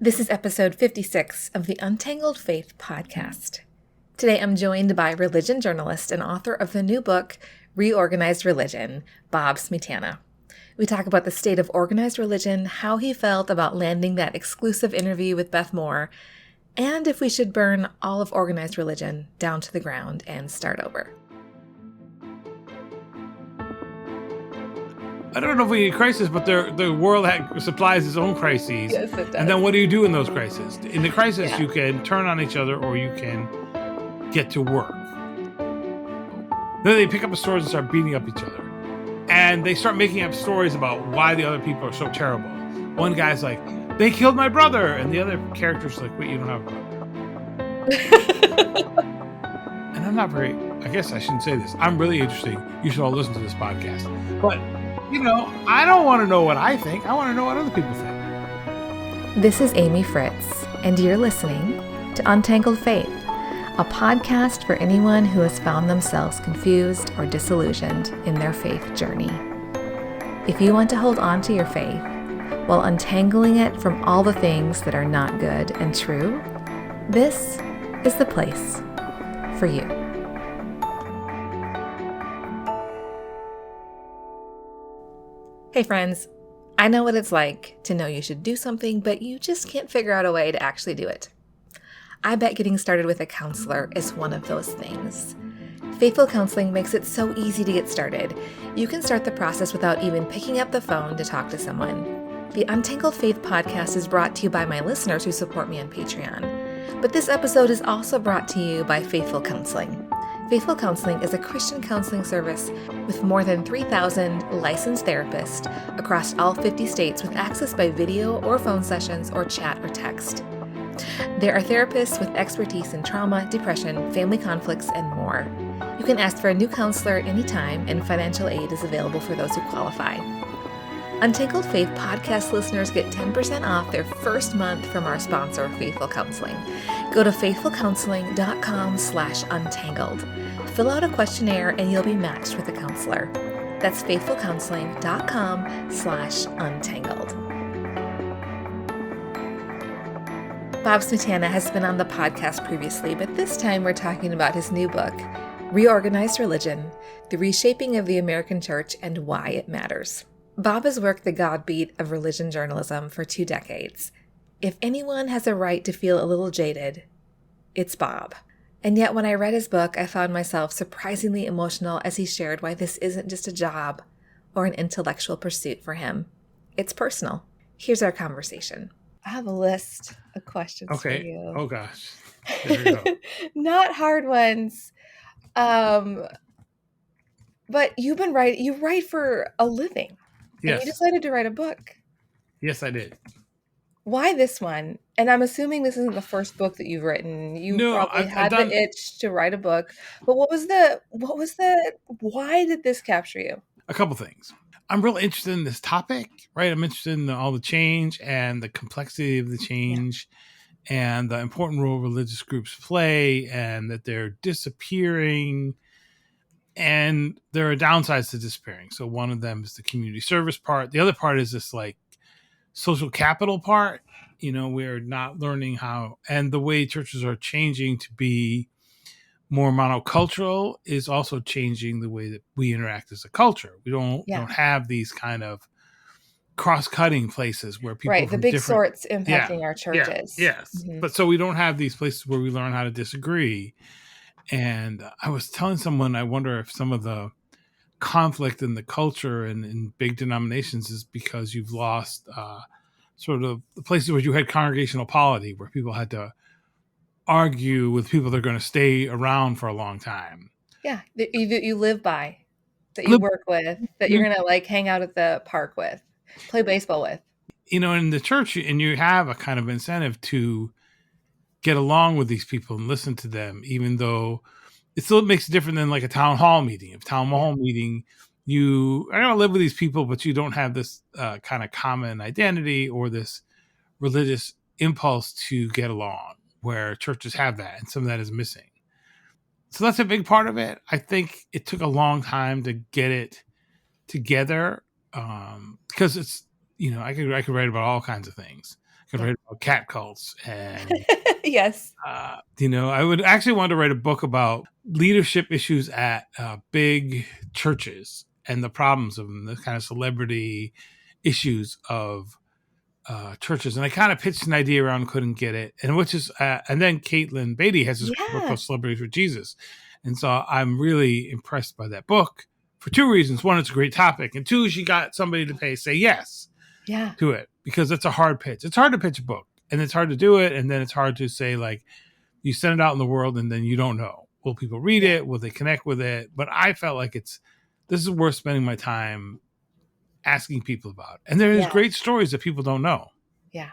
This is episode 56 of the Untangled Faith podcast. Today I'm joined by religion journalist and author of the new book, Reorganized Religion, Bob Smietana. We talk about the state of organized religion, how he felt about landing that exclusive interview with Beth Moore, and if we should burn all of organized religion down to the ground and start over. I don't know if we need a crisis, but the world supplies its own crises. Yes, it does. And then what do you do in those crises? In the crisis, you can turn on each other or you can get to work. Then they pick up the swords and start beating up each other. And they start making up stories about why the other people are so terrible. One guy's like, they killed my brother. And the other character's like, wait, you don't have a brother. And I'm not very, I guess I shouldn't say this. I'm really interesting. You should all listen to this podcast. But I don't want to know what I think. I want to know what other people think. This is Amy Fritz, and you're listening to Untangled Faith, a podcast for anyone who has found themselves confused or disillusioned in their faith journey. If you want to hold on to your faith while untangling it from all the things that are not good and true, this is the place for you. Hey friends, I know what it's like to know you should do something, but you just can't figure out a way to actually do it. I bet getting started with a counselor is one of those things. Faithful Counseling makes it so easy to get started. You can start the process without even picking up the phone to talk to someone. The Untangled Faith podcast is brought to you by my listeners who support me on Patreon. But this episode is also brought to you by Faithful Counseling. Faithful Counseling is a Christian counseling service with more than 3,000 licensed therapists across all 50 states with access by video or phone sessions or chat or text. There are therapists with expertise in trauma, depression, family conflicts, and more. You can ask for a new counselor anytime, and financial aid is available for those who qualify. Untangled Faith podcast listeners get 10% off their first month from our sponsor, Faithful Counseling. Go to faithfulcounseling.com/untangled. Fill out a questionnaire and you'll be matched with a counselor. That's faithfulcounseling.com/untangled. Bob Smietana has been on the podcast previously, but this time we're talking about his new book, Reorganized Religion, The Reshaping of the American Church and Why It Matters. Bob has worked the God beat of religion journalism for 2 decades. If anyone has a right to feel a little jaded, it's Bob. And yet when I read his book, I found myself surprisingly emotional as he shared why this isn't just a job or an intellectual pursuit for him. It's personal. Here's our conversation. I have a list of questions for you. Oh gosh. There we go. Not hard ones. But you write for a living. Yes. And you decided to write a book. Yes, I did. Why this one? And I'm assuming this isn't the first book that you've written. Probably had the itch to write a book. But why did this capture you? A couple things. I'm really interested in this topic, right? I'm interested in all the change and the complexity of the change and the important role religious groups play and that they're disappearing. And there are downsides to disappearing. So one of them is the community service part. The other part is this like social capital part. We're not learning how, and the way churches are changing to be more monocultural is also changing the way that we interact as a culture. We don't have these kind of cross-cutting places where people the big sorts impacting our churches. Yes. Mm-hmm. But so we don't have these places where we learn how to disagree. And I was telling someone, I wonder if some of the conflict in the culture and in big denominations is because you've lost sort of the places where you had congregational polity, where people had to argue with people that are going to stay around for a long time. Yeah, that you live by, that you work with, that you're going to like hang out at the park with, play baseball with. In the church, and you have a kind of incentive to get along with these people and listen to them, even though it still makes it different than like a town hall meeting. If town hall meeting, I don't live with these people, but you don't have this kind of common identity or this religious impulse to get along, where churches have that, and some of that is missing. So that's a big part of it. I think it took a long time to get it together because it's, I could write about all kinds of things. could write about cat cults and Yes. I would actually want to write a book about leadership issues at big churches and the problems of them, the kind of celebrity issues of churches. And I kind of pitched an idea around, couldn't get it. And and then Caitlin Beatty has this book Yeah. called Celebrities for Jesus. And so I'm really impressed by that book for two reasons. One, it's a great topic. And two, she got somebody to say yes to it, because it's a hard pitch. It's hard to pitch a book, and it's hard to do it. And then it's hard to say, like, you send it out in the world and then you don't know. Will people read it? Will they connect with it? But I felt like this is worth spending my time asking people about. And there is great stories that people don't know. Yeah.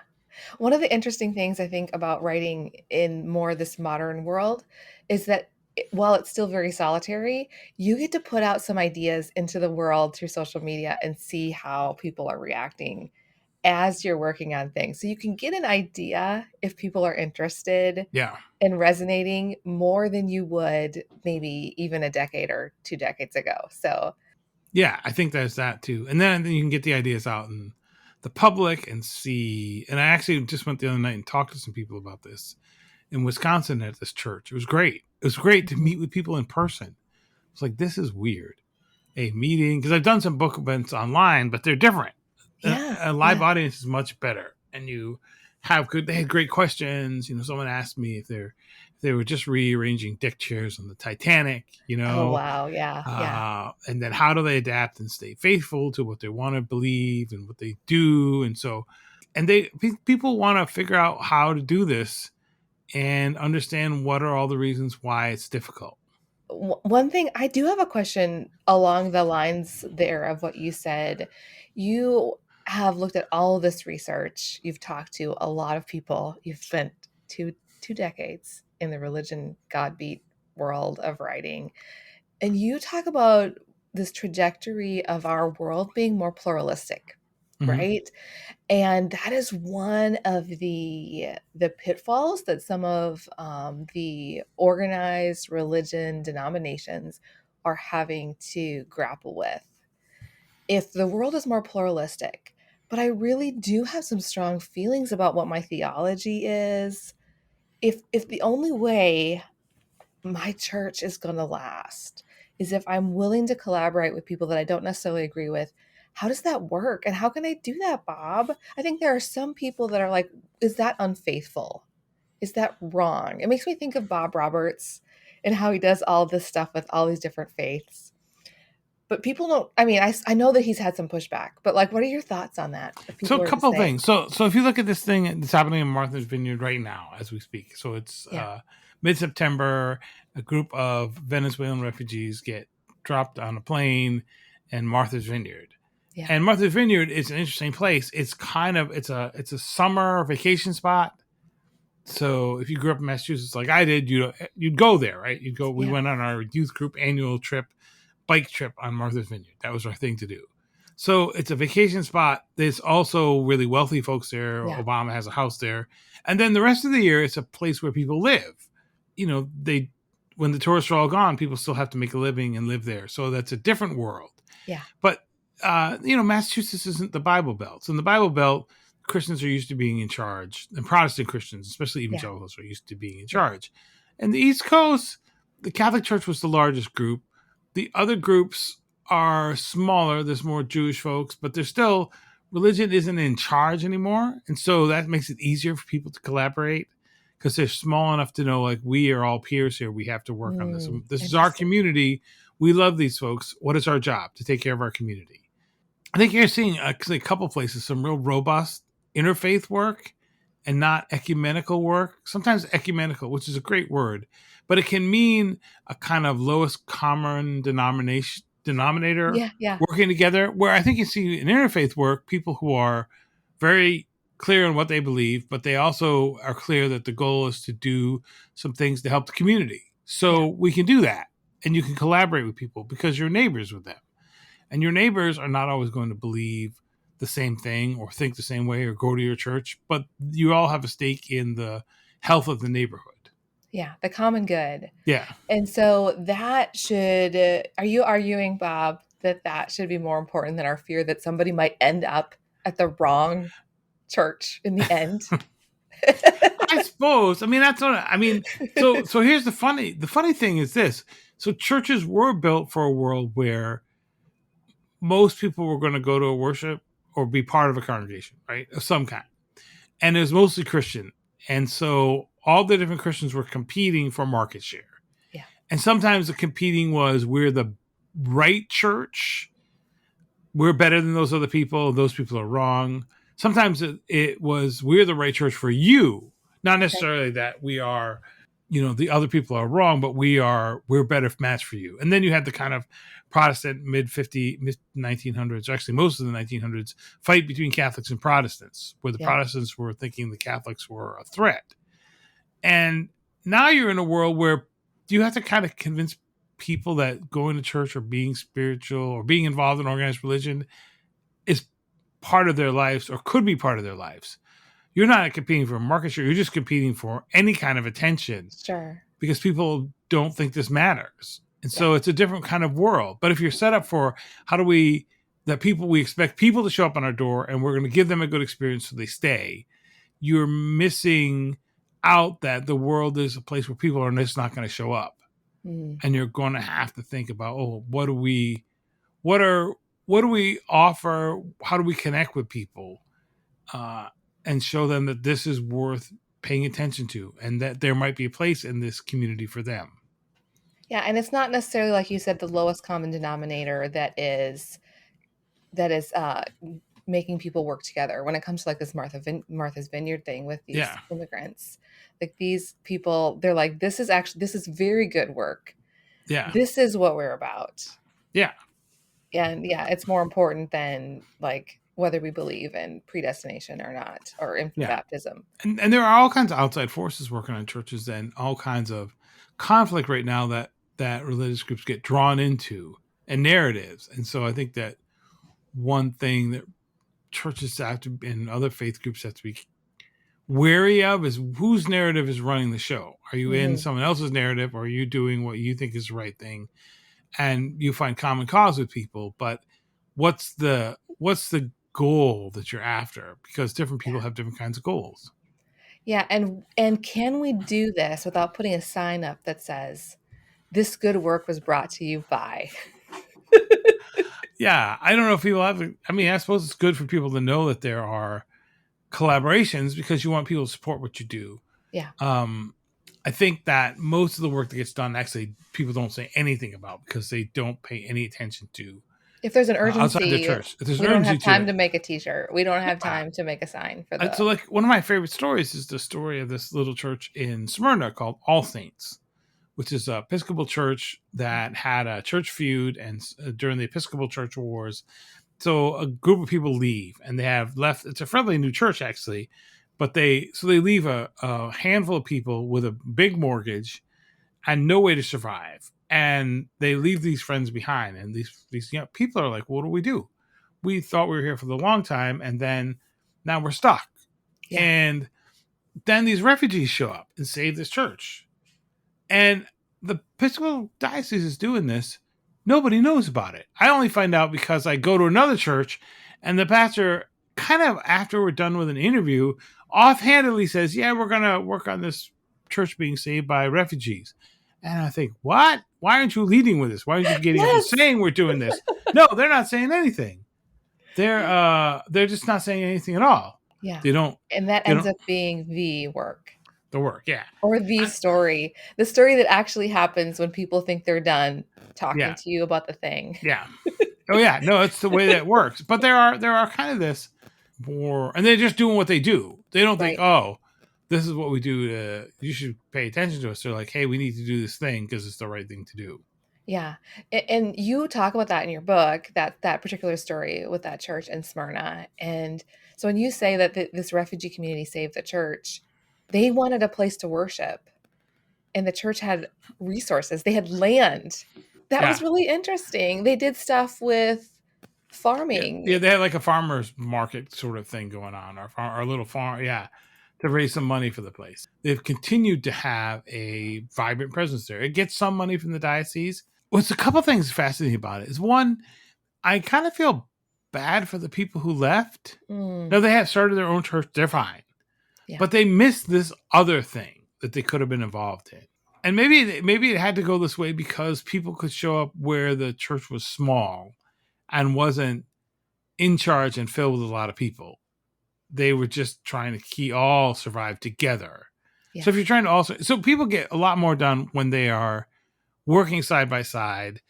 One of the interesting things I think about writing in more this modern world is that while it's still very solitary, you get to put out some ideas into the world through social media and see how people are reacting as you're working on things. So you can get an idea if people are interested and resonating more than you would maybe even a decade or 2 decades ago. So yeah, I think there's that too. And then you can get the ideas out in the public and see. And I actually just went the other night and talked to some people about this in Wisconsin at this church. It was great. It was great to meet with people in person. It's like, this is weird. A meeting, because I've done some book events online, but they're different. A live audience is much better. And they had great questions. Someone asked me if they were just rearranging deck chairs on the Titanic, Oh, wow. Yeah. And then how do they adapt and stay faithful to what they want to believe and what they do. And so, people want to figure out how to do this and understand what are all the reasons why it's difficult. One thing, I do have a question along the lines there of what you said. You have looked at all of this research. You've talked to a lot of people. You've spent two decades in the religion God beat world of writing. And you talk about this trajectory of our world being more pluralistic, right? And that is one of the pitfalls that some of the organized religion denominations are having to grapple with. If the world is more pluralistic, but I really do have some strong feelings about what my theology is, if the only way my church is going to last is if I'm willing to collaborate with people that I don't necessarily agree with, how does that work? And how can I do that, Bob? I think there are some people that are like, is that unfaithful? Is that wrong? It makes me think of Bob Roberts and how he does all this stuff with all these different faiths. But people don't, I know that he's had some pushback, but like, what are your thoughts on that? So a couple of things. So if you look at this thing that's happening in Martha's Vineyard right now, as we speak, so it's mid-September, a group of Venezuelan refugees get dropped on a plane in Martha's Vineyard. Yeah. And Martha's Vineyard is an interesting place. It's it's a summer vacation spot. So if you grew up in Massachusetts like I did, you'd go there, right? You'd go. We went on our youth group annual bike trip on Martha's Vineyard. That was our thing to do. So it's a vacation spot. There's also really wealthy folks there. Yeah. Obama has a house there. And then the rest of the year, it's a place where people live. When the tourists are all gone, people still have to make a living and live there. So that's a different world. Yeah. But, Massachusetts isn't the Bible Belt. So in the Bible Belt, Christians are used to being in charge. And Protestant Christians, especially evangelicals, are used to being in charge. And the East Coast, the Catholic Church was the largest group. The other groups are smaller. There's more Jewish folks, but there's still, religion isn't in charge anymore. And so that makes it easier for people to collaborate because they're small enough to know, like, we are all peers here. We have to work on this. This is our community. We love these folks. What is our job? To take care of our community. I think you're seeing a couple places, some real robust interfaith work and not ecumenical work. Sometimes ecumenical, which is a great word, but it can mean a kind of lowest common denominator working together, where I think you see in interfaith work, people who are very clear on what they believe, but they also are clear that the goal is to do some things to help the community. So we can do that, and you can collaborate with people because you're neighbors with them. And your neighbors are not always going to believe the same thing or think the same way or go to your church, but you all have a stake in the health of the neighborhood. Yeah, the common good. Yeah. And so that should, are you arguing, Bob, that should be more important than our fear that somebody might end up at the wrong church in the end. I suppose. I mean, that's what I mean. So here's the funny thing is this. So churches were built for a world where most people were going to go to a worship or be part of a congregation, right? Of some kind. And it was mostly Christian. And so all the different Christians were competing for market share. Yeah. And sometimes the competing was we're the right church. We're better than those other people. Those people are wrong. Sometimes it was we're the right church for you. Not necessarily that we are, the other people are wrong, but we're better match for you. And then you had the kind of Protestant mid 1900s, actually most of the 1900s, fight between Catholics and Protestants, where the Protestants were thinking the Catholics were a threat. And now you're in a world where you have to kind of convince people that going to church or being spiritual or being involved in organized religion is part of their lives or could be part of their lives. You're not competing for a market share. You're just competing for any kind of attention. Sure. Because people don't think this matters. And so it's a different kind of world. But if you're set up for we expect people to show up on our door and we're going to give them a good experience so they stay, you're missing out that the world is a place where people are just not going to show up. And you're going to have to think about, what do we offer? How do we connect with people and show them that this is worth paying attention to and that there might be a place in this community for them? Yeah. And it's not necessarily, like you said, the lowest common denominator that is making people work together when it comes to like this Martha's Vineyard thing with these immigrants. Like these people, they're like, this is very good work. Yeah. This is what we're about. Yeah. And it's more important than like whether we believe in predestination or not, or infant baptism. And there are all kinds of outside forces working on churches and all kinds of conflict right now that religious groups get drawn into and narratives. And so I think that one thing that churches have to, and other faith groups have to be wary of is whose narrative is running the show. Are you in someone else's narrative, or are you doing what you think is the right thing? And you find common cause with people, but what's the goal that you're after? Because different people have different kinds of goals. Yeah. And can we do this without putting a sign up that says, this good work was brought to you by? Yeah. I don't know if people have, I suppose it's good for people to know that there are collaborations because you want people to support what you do. Yeah. I think that most of the work that gets done, actually, people don't say anything about because they don't pay any attention to. If there's an urgency, outside the church. If there's we don't have time to make a T-shirt. We don't have time to make a sign for that. So, like, one of my favorite stories is the story of this little church in Smyrna called All Saints, which is an Episcopal church that had a church feud and during the Episcopal Church Wars. So a group of people leave, and they have left. It's a fairly new church, actually, but they leave a handful of people with a big mortgage and no way to survive. And they leave these friends behind. And these people are like, what do? We thought we were here for the long time, and then now we're stuck. Yeah. And then these refugees show up and save this church. And the Episcopal Diocese is doing this. Nobody knows about it. I only find out because I go to another church, and the pastor, kind of after we're done with an interview, offhandedly says, we're going to work on this church being saved by refugees. And I think, what? Why aren't you leading with this? Why aren't you getting up and saying we're doing this? No, they're not saying anything. They're just not saying anything at all. Yeah. They don't. And that ends up being the work. The work, yeah. Or the story. The story that actually happens when people think they're done talking to you about the thing. Yeah. Oh, yeah. No, it's the way that works. But there are kind of this more, and they're just doing what they do. They don't think, this is what we do. You should pay attention to us. They're like, hey, we need to do this thing because it's the right thing to do. Yeah. And you talk about that in your book, that particular story with that church in Smyrna. And so when you say that this refugee community saved the church, they wanted a place to worship. And the church had resources. They had land. That was really interesting. They did stuff with farming. Yeah, they had like a farmer's market sort of thing going on, or a little farm. Yeah. To raise some money for the place. They've continued to have a vibrant presence there. It gets some money from the diocese. What's a couple things fascinating about it is, one, I kind of feel bad for the people who left. Mm. Now they have started their own church, they're fine. Yeah. But they missed this other thing that they could have been involved in. And maybe it had to go this way because people could show up where the church was small and wasn't in charge and filled with a lot of people. They were just trying to all survive together. Yeah. So if you're trying to so people get a lot more done when they are working side by side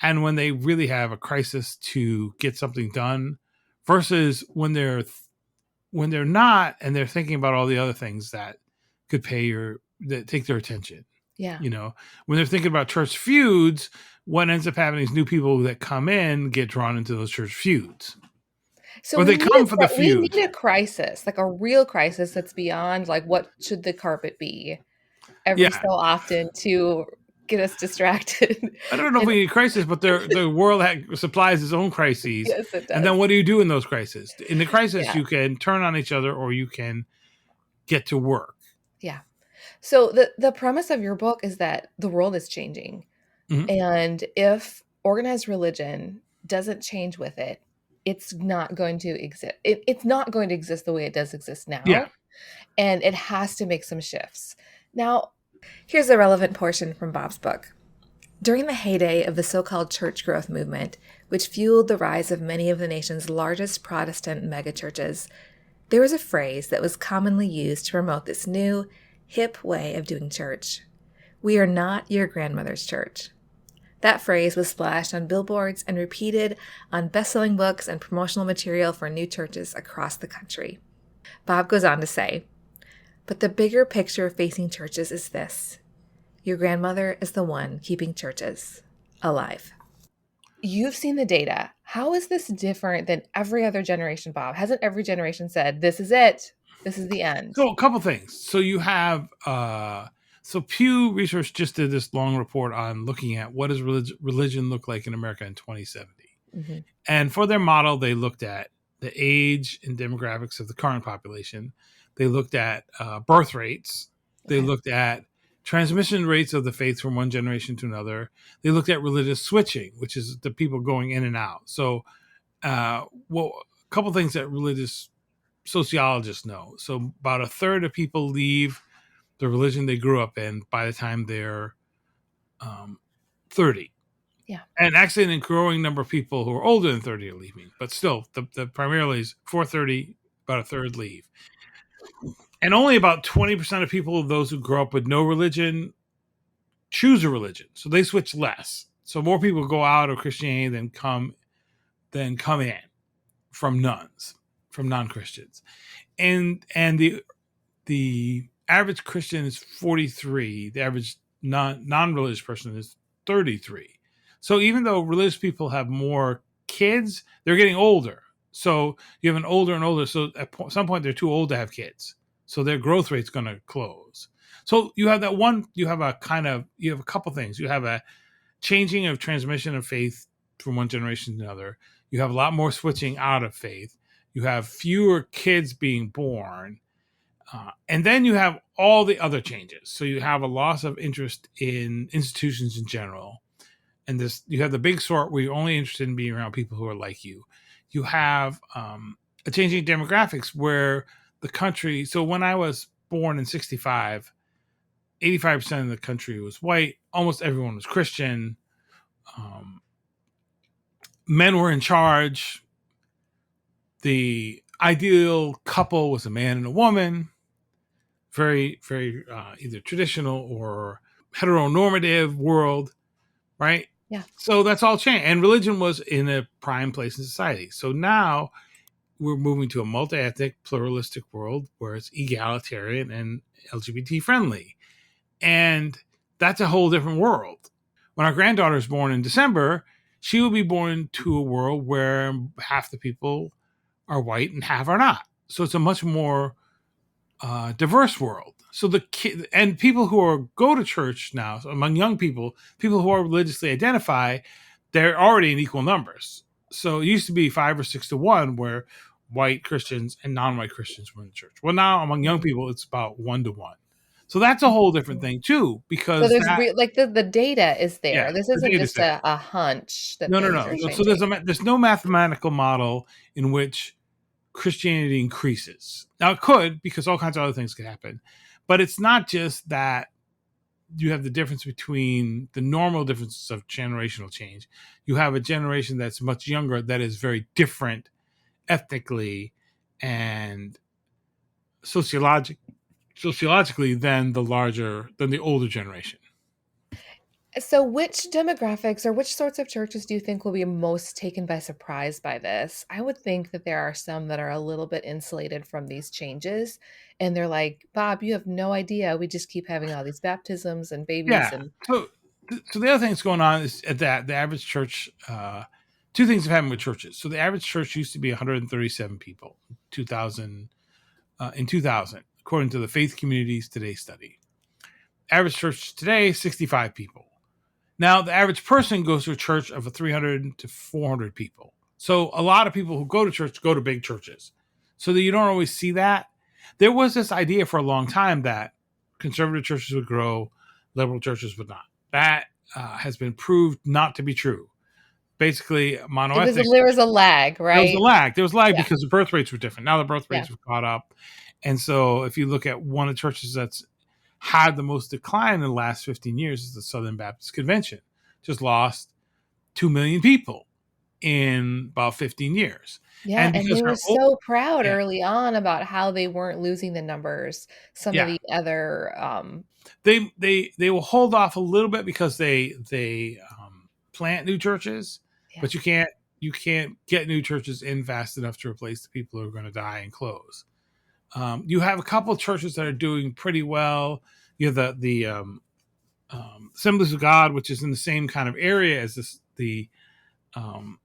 and when they really have a crisis to get something done versus when they're not and they're thinking about all the other things that could that take their attention. Yeah. You know, when they're thinking about church feuds, what ends up happening is new people that come in get drawn into those church feuds. So or they come for the feud. We need a crisis, like a real crisis that's beyond like what should the carpet be every so often to get us distracted. I don't know if we need a crisis, but the world supplies its own crises. Yes, it does. And then what do you do in those crises? In the crisis, you can turn on each other or you can get to work. Yeah. So the premise of your book is that the world is changing. Mm-hmm. And if organized religion doesn't change with it, it's not going to exist. It's not going to exist the way it does exist now. Yeah. And it has to make some shifts. Now, here's a relevant portion from Bob's book. During the heyday of the so-called church growth movement, which fueled the rise of many of the nation's largest Protestant megachurches, there was a phrase that was commonly used to promote this new, hip way of doing church. We are not your grandmother's church. That phrase was splashed on billboards and repeated on best-selling books and promotional material for new churches across the country. Bob goes on to say, but the bigger picture facing churches is this. Your grandmother is the one keeping churches alive. You've seen the data. How is this different than every other generation, Bob? Hasn't every generation said, this is it? This is the end? So a couple things. So you have... So Pew Research just did this long report on looking at what does religion look like in America in 2070. Mm-hmm. And for their model, they looked at the age and demographics of the current population. They looked at birth rates. They looked at transmission rates of the faith from one generation to another. They looked at religious switching, which is the people going in and out. So a couple things that religious sociologists know. So about a third of people leave the religion they grew up in by the time they're 30. Yeah. And actually a growing number of people who are older than 30 are leaving. But still, the primarily is 430, about a third leave. And only about 20% of people, those who grow up with no religion, choose a religion. So they switch less. So more people go out of Christianity than come in from non-Christians. And the average Christian is 43. The average non-religious person is 33. So even though religious people have more kids, they're getting older. So you have an older and older. So at some point, they're too old to have kids. So their growth rate's going to close. So you have you have a couple things. You have a changing of transmission of faith from one generation to another. You have a lot more switching out of faith. You have fewer kids being born. And then you have all the other changes. So you have a loss of interest in institutions in general. And you have the big sort where you're only interested in being around people who are like you. You have a changing demographics where the country. So when I was born in 1965, 85% of the country was white. Almost everyone was Christian. Men were in charge. The ideal couple was a man and a woman. Very, very either traditional or heteronormative world, right? Yeah. So that's all changed. And religion was in a prime place in society. So now we're moving to a multi-ethnic, pluralistic world where it's egalitarian and LGBT friendly. And that's a whole different world. When our granddaughter is born in December, she will be born to a world where half the people are white and half are not. So it's a much more diverse world. So and people who go to church now, so among young people who are religiously identify, they're already in equal numbers. So it used to be 5 or 6 to 1 where white Christians and non-white Christians were in the church. Well, now among young people, it's about 1 to 1. So that's a whole different thing too, So because there's that, like the data is yeah, there. This the isn't data just set. a hunch that No, no, things no. are So there's changing. there's no mathematical model in which Christianity increases. Now it could, because all kinds of other things could happen, but it's not just that you have the difference between the normal differences of generational change. You have a generation that's much younger that is very different ethnically and sociologically than the older generation. So, which demographics or which sorts of churches do you think will be most taken by surprise by this? I would think that there are some that are a little bit insulated from these changes. And they're like, Bob, you have no idea. We just keep having all these baptisms and babies. Yeah. And So the other thing that's going on is that the average church, two things have happened with churches. So the average church used to be 137 people, 2000 in 2000, according to the Faith Communities Today study. Average church today, 65 people. Now, the average person goes to a church of 300 to 400 people. So a lot of people who go to church go to big churches. So that you don't always see that. There was this idea for a long time that conservative churches would grow, liberal churches would not. That has been proved not to be true. Basically, monoethnic. there was a lag, There was a right? lag. There was a lag Yeah. because the birth rates were different. Now the birth Yeah. rates have caught up. And so if you look at one of the churches that's had the most decline in the last 15 years is the Southern Baptist Convention. Just lost 2 million people in about 15 years. Yeah. And And because they were they're old, so proud yeah, early on about how they weren't losing the numbers. Some of yeah. the other, They will hold off a little bit because they plant new churches, yeah. but you can't get new churches in fast enough to replace the people who are going to die and close. You have a couple of churches that are doing pretty well. You have the Assemblies of God, which is in the same kind of area as the um,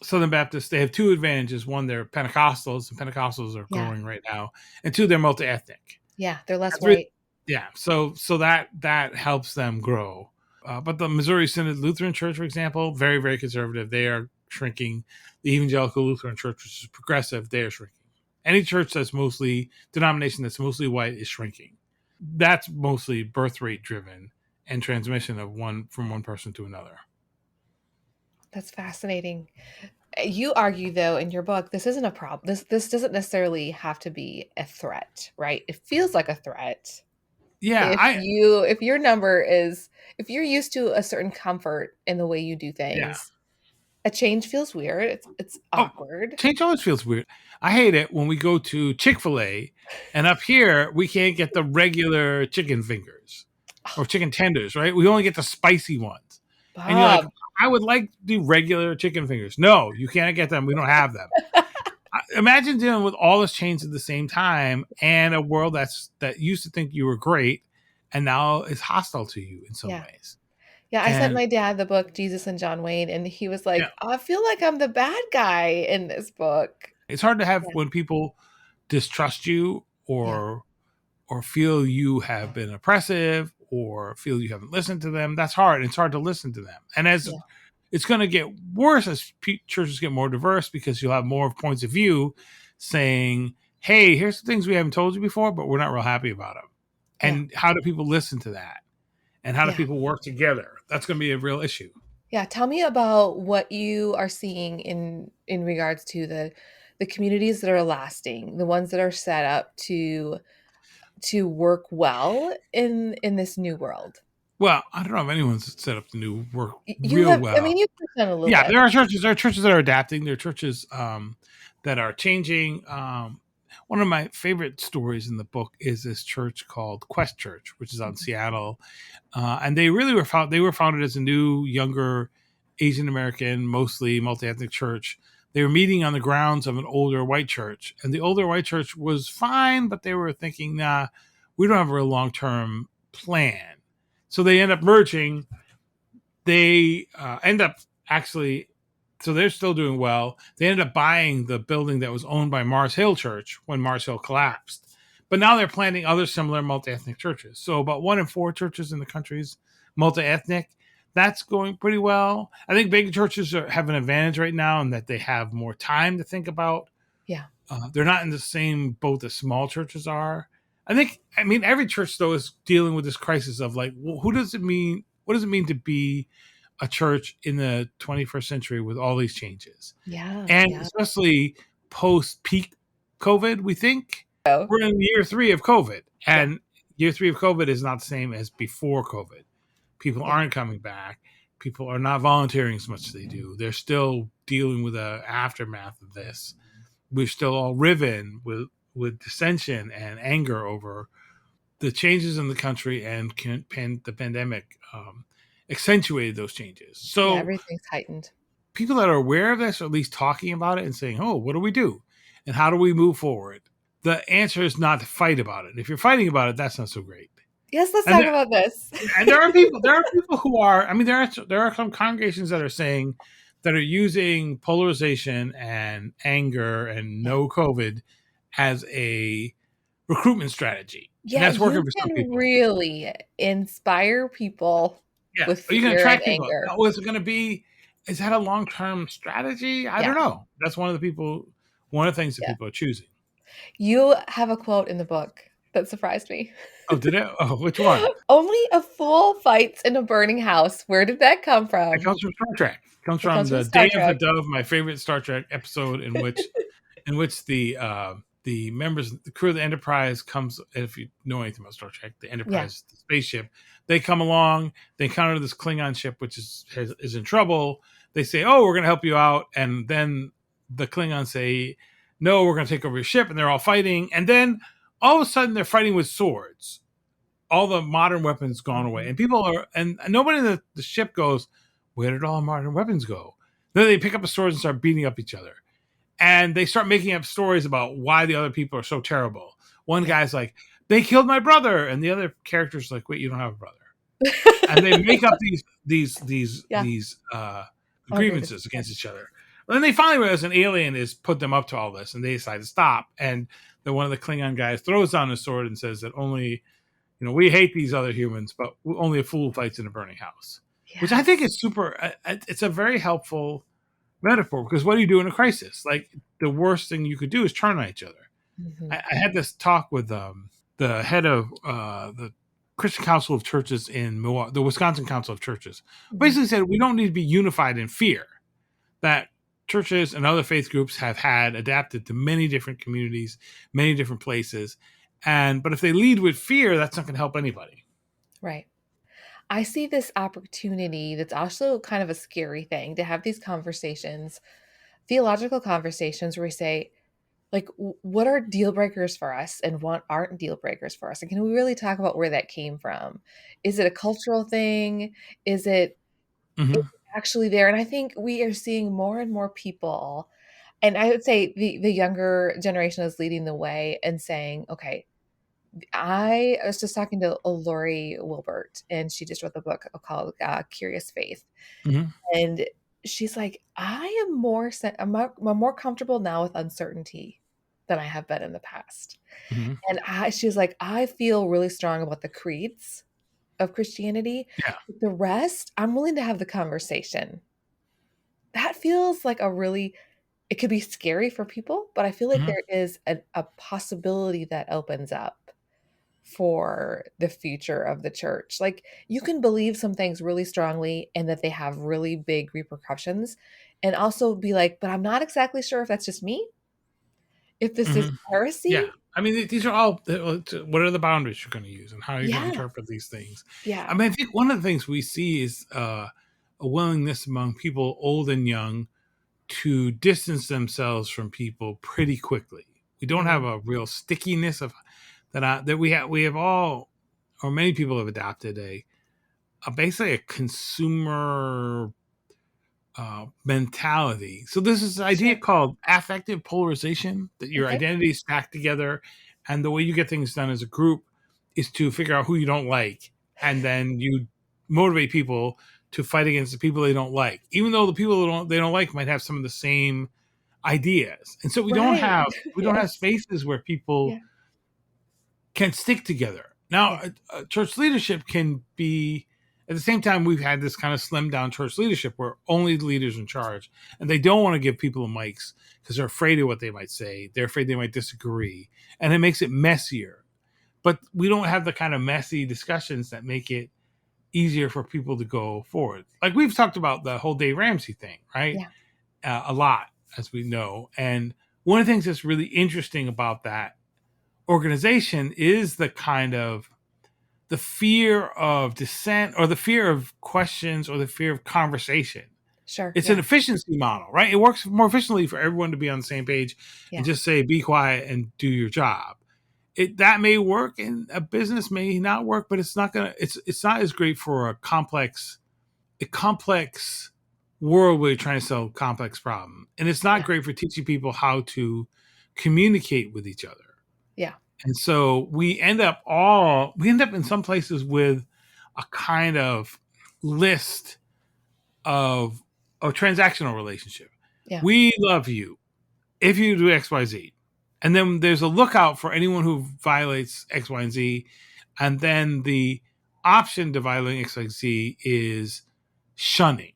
Southern Baptists. They have two advantages: one, they're Pentecostals, and Pentecostals are Yeah. growing right now, and two, they're multi-ethnic. Yeah. They're less That's really, white. yeah. So that helps them grow. But the Missouri Synod Lutheran Church, for example, very, very conservative. They are shrinking. The Evangelical Lutheran Church, which is progressive, they are shrinking. Any church denomination that's mostly white is shrinking. That's mostly birth rate driven and transmission of from one person to another. That's fascinating. You argue, though, in your book, this isn't a problem. This doesn't necessarily have to be a threat, right? It feels like a threat. Yeah, If your number is, if you're used to a certain comfort in the way you do yeah. things, a change feels weird. It's awkward. Change always feels weird. I hate it when we go to Chick-fil-A and up here we can't get the regular chicken fingers or chicken tenders, right? We only get the spicy ones. And you're like, Bob. I would like to do regular chicken fingers. No, you can't get them. We don't have them. Imagine dealing with all this change at the same time and a world that used to think you were great and now is hostile to you in some Yeah. ways. Yeah, I sent And my dad the book Jesus and John Wayne, and he was like, yeah, I feel like I'm the bad guy in this book. it's hard to have Yeah. when people distrust you Yeah. or feel you have been oppressive or feel you haven't listened to them. That's hard. It's hard to listen to them. And as Yeah. it's going to get worse as churches get more diverse because you'll have more points of view saying, hey, here's the things we haven't told you before, but we're not real happy about them. And how do people listen to that? And how do Yeah. people work together? That's going to be a real issue. Yeah. Tell me about what you are seeing in regards to the communities that are lasting, the ones that are set up to work well in this new world. Well, I don't know if anyone's set up the new work You real have, I well. mean, you've done a little Yeah, bit. there are churches. There are churches that are adapting. There are churches that are changing. One of my favorite stories in the book is this church called Quest Church, which is out in Seattle, and they really were They were founded as a new, younger, Asian American, mostly multi-ethnic church. They were meeting on the grounds of an older white church, and the older white church was fine, but they were thinking, "Nah, we don't have a real long-term plan." So they end up merging. They end up actually, so they're still doing well. They ended up buying the building that was owned by Mars Hill Church when Mars Hill collapsed. But now they're planting other similar multi-ethnic churches. So about 1 in 4 churches in the country is multi-ethnic. That's going pretty well. I think big churches have an advantage right now in that they have more time to think about. Yeah. They're not in the same boat that small churches are. I mean, every church though is dealing with this crisis of like, well, who does it mean? What does it mean to be a church in the 21st century with all these changes? Yeah. And Yeah. especially post peak COVID, we think So, we're in year 3 of COVID, yeah. and year 3 of COVID is not the same as before COVID. People Yeah. aren't coming back. People are not volunteering as much as they do. They're still dealing with the aftermath of this. We're still all riven with dissension and anger over the changes in the country, and the pandemic accentuated those changes. Yeah. So Everything's heightened. people that are aware of this are at least talking about it and saying, "Oh, what do we do? And how do we move forward?" The answer is not to fight about it. If you're fighting about it, that's not so great. Yes, let's And talk there, about this. and there are people. There are people who are. I mean, there are some congregations that are saying that are using polarization and anger and Yeah. no COVID as a recruitment strategy, and Yeah, that's working you for some can people. really inspire people Yeah, with are you going to fear and attract people? anger. Now, is it going to be? Is that a long term strategy? I don't Yeah. know. That's one of the people. One of the things that Yeah. people are choosing. You have a quote in the book that surprised me. Oh, did it? Oh, which one? Only a fool fights in a burning house. Where did that come It from? comes from Star Trek. It comes It from comes from the Star Day of the Trek. Dove, my favorite Star Trek episode, in which the members, the crew of the Enterprise comes. If you know anything about Star Trek, the Yeah. Enterprise, the spaceship, they come along. They encounter this Klingon ship, which is in trouble. They say, "Oh, we're going to help you out," and then the Klingons say, "No, we're going to take over your ship," and they're all fighting. And then all of a sudden, they're fighting with swords. All the modern weapons gone away, Mhm. and people are, and nobody in the ship goes, "Where did all modern weapons go?" Then they pick up a sword and start beating up each other, and they start making up stories about why the other people are so terrible. One Yeah. guy's like, "They killed my brother," and the other character's like, "Wait, you don't have a brother," and they make up Yeah. these All good. grievances against each other. And then they finally realize an alien has put them up to all this, and they decide to stop. And then one of the Klingon guys throws down his sword and says that only, we hate these other humans, but only a fool fights in a burning house, which I think Yes. is super. It's a very helpful metaphor, because what do you do in a crisis? Like, the worst thing you could do is turn on each other. Mhm. I had this talk with the head of the Christian Council of Churches in Milwaukee, the Wisconsin Council of Churches. Mhm. Basically said we don't need to be unified in fear. That churches and other faith groups have had adapted to many different communities, many different places, but if they lead with fear, that's not going to help anybody. Right. I see this opportunity that's also kind of a scary thing to have these conversations, theological conversations where we say, like, what are deal breakers for us and what aren't deal breakers for us? And can we really talk about where that came from? Is it a cultural thing? Is it Mm-hmm. actually there? And I think we are seeing more and more people, and I would say the younger generation is leading the way and saying, okay, I was just talking to Lori Wilbert, and she just wrote the book called Curious Faith. Mm-hmm. And she's like, I'm more comfortable now with uncertainty than I have been in the past. Mm-hmm. And she was like, I feel really strong about the creeds of Christianity. Yeah. But the rest, I'm willing to have the conversation. That feels like it could be scary for people, but I feel like Mm-hmm. there is a possibility that opens up for the future of the church. Like, you can believe some things really strongly and that they have really big repercussions, and also be like, but I'm not exactly sure if that's just me, if this is Mm-hmm. Yeah. heresy. I mean, these are all, what are the boundaries you're going to use and how are you going to Yeah. interpret these things? I Yeah. mean, I think one of the things we see is a willingness among people, old and young, to distance themselves from people pretty quickly. We don't have Mhm. a real stickiness of that we have all, or many people have adopted basically a consumer mentality. So this is an idea Sure. called affective polarization, that your Okay. identity is stacked together, and the way you get things done as a group is to figure out who you don't like, and then you motivate people to fight against the people they don't like, even though the people they don't like might have some of the same ideas. And so Right. we don't have Yes. spaces where people Yeah. can stick together. Now, Yeah. church leadership can be, at the same time, we've had this kind of slimmed down church leadership where only the leaders in charge, and they don't want to give people the mics because they're afraid of what they might say. They're afraid they might disagree, and it makes it messier. but we don't have the kind of messy discussions that make it easier for people to go forward. Like we've talked about the whole Dave Ramsey thing, right? Yeah. A lot, as we know. And one of the things that's really interesting about that organization is the kind of the fear of dissent or the fear of questions or the fear of conversation. Sure. It's an efficiency model, right? It works more efficiently for everyone to be on the same page and just say, be quiet and do your job. That may work and a business may not work, but it's not not as great for a complex world where you're trying to solve a complex problem. And it's not great for teaching people how to communicate with each other. Yeah. And so we end up in some places with a kind of list of a transactional relationship. Yeah. We love you if you do X, Y, Z. And then there's a lookout for anyone who violates X, Y, and Z. And then the option to violate X, Y, and Z is shunning.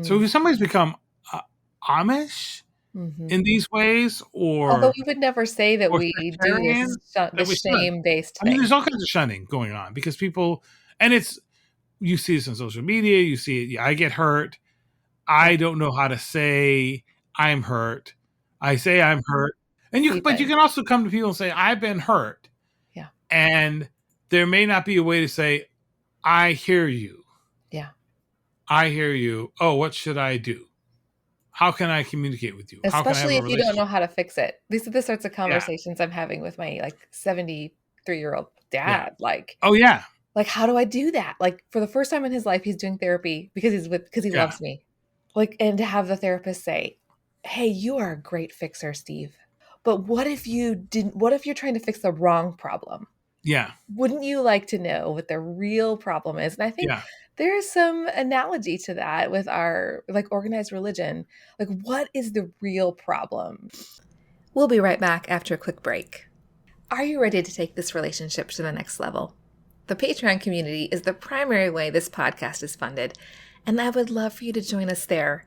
So if somebody's become Amish in these ways, or although we would never say that we do this shame-based thing. I mean, there's all kinds of shunning going on because people, and you see this on social media, you see it, I get hurt. I don't know how to say I'm hurt. I say I'm hurt. But you can also come to people and say, I've been hurt. Yeah. And there may not be a way to say, I hear you. Yeah. I hear you. Oh, what should I do? How can I communicate with you? Especially if you don't know how to fix it. These are the sorts of conversations I'm having with my 73-year-old dad. Oh yeah. Like, how do I do that? Like, for the first time in his life, he's doing therapy because he loves me. And to have the therapist say, hey, you are a great fixer, Steve. But what if you're trying to fix the wrong problem? Yeah. Wouldn't you like to know what the real problem is? And I think there's some analogy to that with our organized religion. Like, what is the real problem? We'll be right back after a quick break. Are you ready to take this relationship to the next level? The Patreon community is the primary way this podcast is funded, and I would love for you to join us there.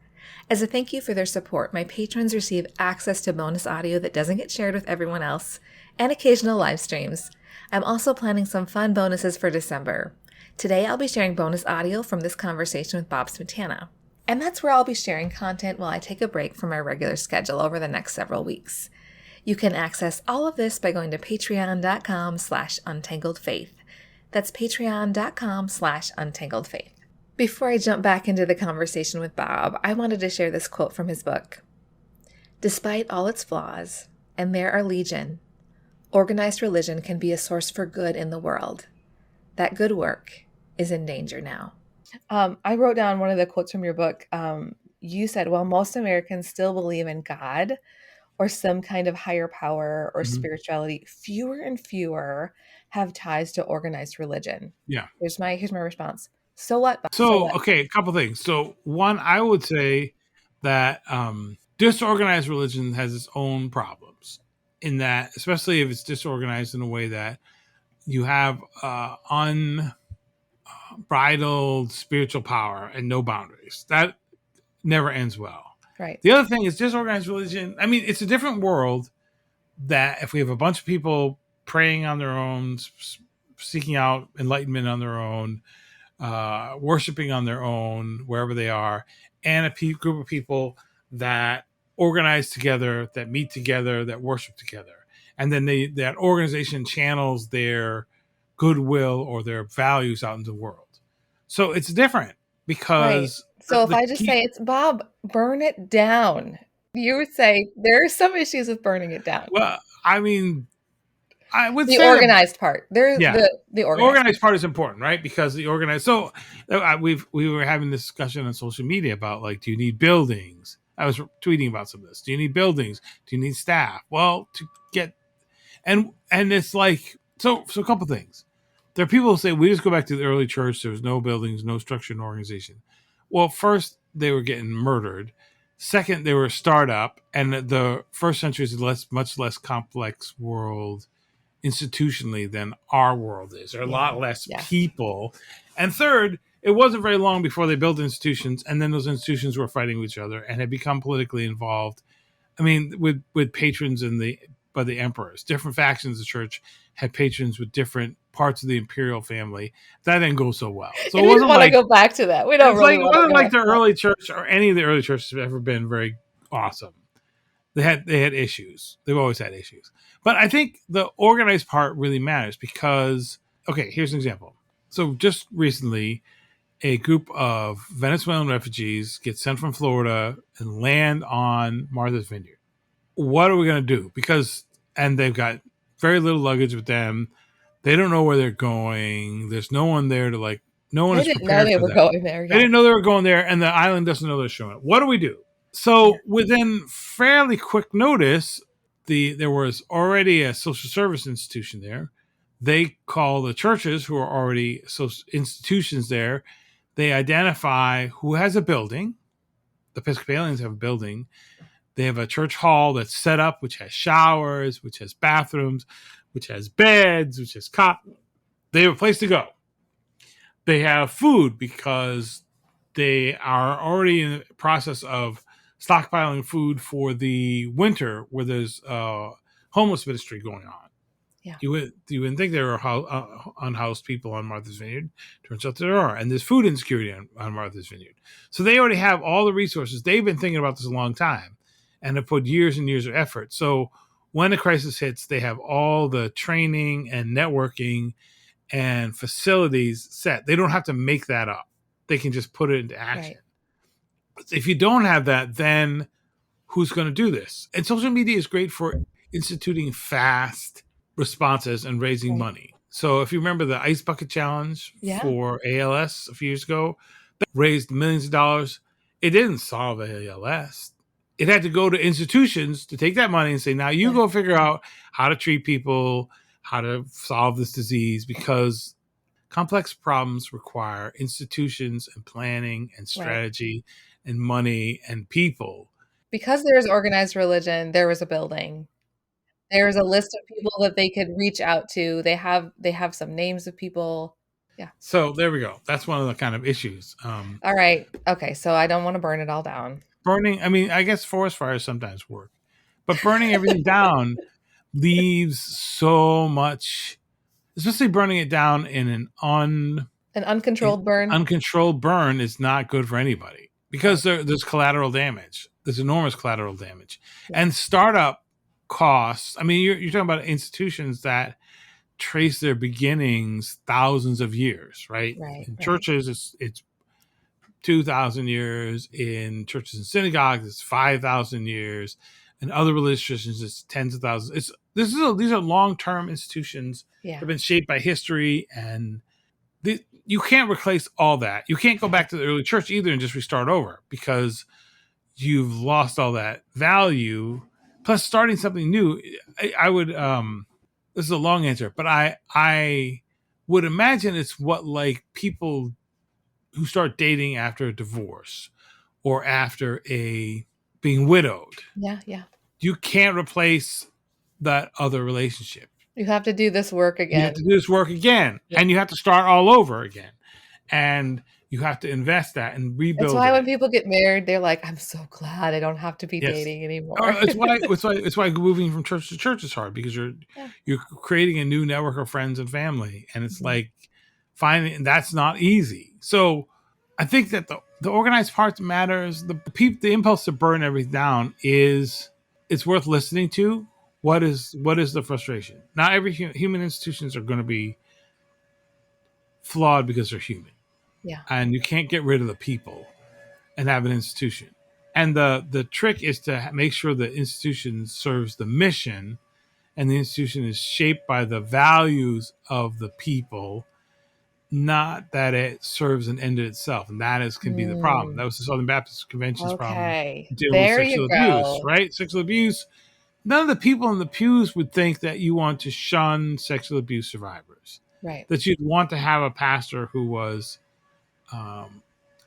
As a thank you for their support, my patrons receive access to bonus audio that doesn't get shared with everyone else, and occasional live streams. I'm also planning some fun bonuses for December. Today I'll be sharing bonus audio from this conversation with Bob Smietana. And that's where I'll be sharing content while I take a break from my regular schedule over the next several weeks. You can access all of this by going to patreon.com/untangledfaith. That's patreon.com/untangledfaith. Before I jump back into the conversation with Bob, I wanted to share this quote from his book. Despite all its flaws, and there are legion, organized religion can be a source for good in the world. That good work is in danger now. I wrote down one of the quotes from your book. You said, while most Americans still believe in God or some kind of higher power or spirituality, fewer and fewer have ties to organized religion. Yeah. Here's my response. So what? Okay, a couple things. So one, I would say that disorganized religion has its own problems in that, especially if it's disorganized in a way that you have unbridled spiritual power and no boundaries. That never ends well. Right. The other thing is disorganized religion. I mean, it's a different world that if we have a bunch of people praying on their own, seeking out enlightenment on their own, worshiping on their own, wherever they are, and a group of people that organize together, that meet together, that worship together. And then that organization channels their goodwill or their values out into the world. So it's different because... Right. So if I just say, it's Bob, burn it down, you would say there are some issues with burning it down. Well, I mean... I would the say organized part. There's the organized part is important, right? Because the organized. So we were having this discussion on social media about do you need buildings? I was tweeting about some of this. Do you need buildings? Do you need staff? Well, to get and it's so a couple things. There are people who say we just go back to the early church. There was no buildings, no structure, no organization. Well, first they were getting murdered. Second, they were a startup, and the first century is a much less complex world institutionally than our world is. There are a lot less people. And third, it wasn't very long before they built institutions, and then those institutions were fighting with each other and had become politically involved. I mean, with patrons by the emperors, different factions of the church had patrons with different parts of the imperial family. That didn't go so well. So And it we don't wasn't want to like go back to that. We don't really it want to wasn't go like back the to that. early church or any of the early churches have ever been very awesome. They had issues. They've always had issues. But I think the organized part really matters because, okay, here's an example. So just recently, a group of Venezuelan refugees get sent from Florida and land on Martha's Vineyard. What are we going to do? And they've got very little luggage with them. They don't know where they're going. There's no one there to no one They is didn't know prepared they for were them. going there. They Yeah. didn't know they were going there, and the island doesn't know they're showing up. What do we do? So within fairly quick notice, there was already a social service institution there. They call the churches who are already institutions there. They identify who has a building. The Episcopalians have a building. They have a church hall that's set up, which has showers, which has bathrooms, which has beds, which has They have a place to go. They have food because they are already in the process of stockpiling food for the winter where there's homeless ministry going on. Yeah. You wouldn't think there are unhoused people on Martha's Vineyard. Turns out there are. And there's food insecurity on Martha's Vineyard. So they already have all the resources. They've been thinking about this a long time and have put years and years of effort. So when a crisis hits, they have all the training and networking and facilities set. They don't have to make that up. They can just put it into action. Right. If you don't have that, then who's going to do this? And social media is great for instituting fast responses and raising money. So if you remember the Ice Bucket Challenge for ALS a few years ago, that raised millions of dollars. It didn't solve ALS. It had to go to institutions to take that money and say, now you go figure out how to treat people, how to solve this disease, because complex problems require institutions and planning and strategy and money and people. Because there's organized religion, there was a building. There's a list of people that they could reach out to. They have some names of people. Yeah. So there we go. That's one of the kind of issues. All right. Okay. So I don't want to burn it all down. Burning, I mean, I guess forest fires sometimes work. But burning everything down leaves so much, especially burning it down in an uncontrolled burn. Uncontrolled burn is not good for anybody because there's collateral damage. There's enormous collateral damage. And startup costs. I mean, you're talking about institutions that trace their beginnings thousands of years, right? In churches, it's 2,000 years. In churches and synagogues, it's 5,000 years. In other religious traditions, it's tens of thousands. These are long-term institutions that have been shaped by history, and you can't replace all that. You can't go back to the early church either and just restart over because you've lost all that value. Plus, starting something new, I would. This is a long answer, but I would imagine it's what like people who start dating after a divorce or after being widowed. Yeah. You can't replace that other relationship. You have to do this work again. You have to do this work again, and you have to start all over again, and you have to invest that and rebuild. That's why when people get married, they're like, "I'm so glad I don't have to be dating anymore." It's why moving from church to church is hard because you're creating a new network of friends and family, and it's like finding that's not easy. So I think that the organized part matters. The impulse to burn everything down it's worth listening to. What is the frustration? Not every human institutions are going to be flawed because they're human. Yeah. And you can't get rid of the people and have an institution. And the trick is to make sure the institution serves the mission and the institution is shaped by the values of the people, not that it serves an end in itself. And that can be the problem. That was the Southern Baptist Convention's problem. Dealing with sexual abuse, right? Sexual abuse. None of the people in the pews would think that you want to shun sexual abuse survivors. Right. That you'd want to have a pastor who was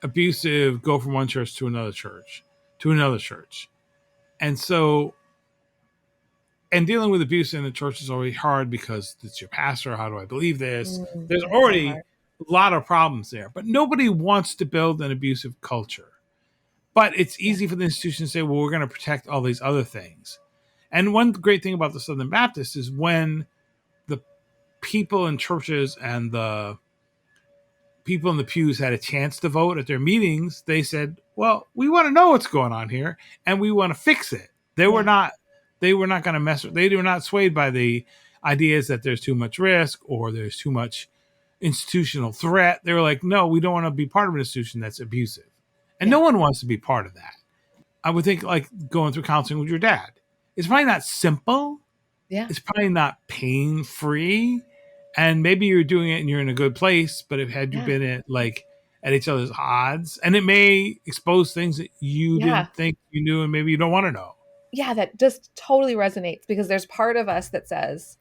abusive, go from one church to another church. And so, and dealing with abuse in the church is already hard because it's your pastor. How do I believe this? There's already a lot of problems there, but nobody wants to build an abusive culture. But it's easy for the institution to say, well, we're going to protect all these other things. And one great thing about the Southern Baptists is when people in churches and the people in the pews had a chance to vote at their meetings, they said, well, we want to know what's going on here and we want to fix it. They were not going to mess with, they were not swayed by the ideas that there's too much risk or there's too much institutional threat. They were like, no, we don't want to be part of an institution that's abusive. And no one wants to be part of that. I would think like going through counseling with your dad. It's probably not simple. Yeah. It's probably not pain-free. And maybe you're doing it and you're in a good place, but had you been at each other's odds, and it may expose things that you didn't think you knew and maybe you don't want to know. Yeah, that just totally resonates because there's part of us that says,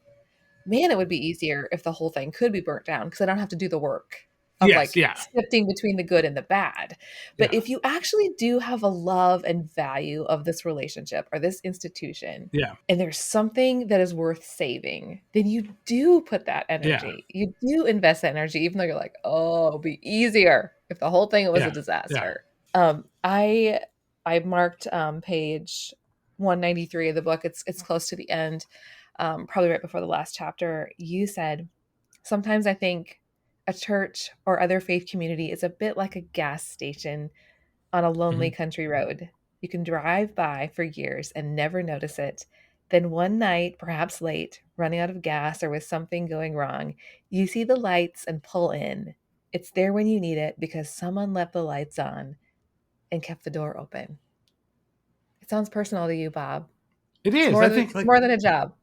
man, it would be easier if the whole thing could be burnt down because I don't have to do the work of sifting between the good and the bad. But if you actually do have a love and value of this relationship or this institution, and there's something that is worth saving, then you do put that energy. You do invest that energy, even though you're like, oh, it'll be easier if the whole thing was a disaster. I marked page 193 of the book. It's close to the end. Probably right before the last chapter. You said, sometimes I think a church or other faith community is a bit like a gas station on a lonely country road. You can drive by for years and never notice it. Then one night, perhaps late, running out of gas or with something going wrong, you see the lights and pull in. It's there when you need it because someone left the lights on and kept the door open. It sounds personal to you, Bob. It is. It's more than a job.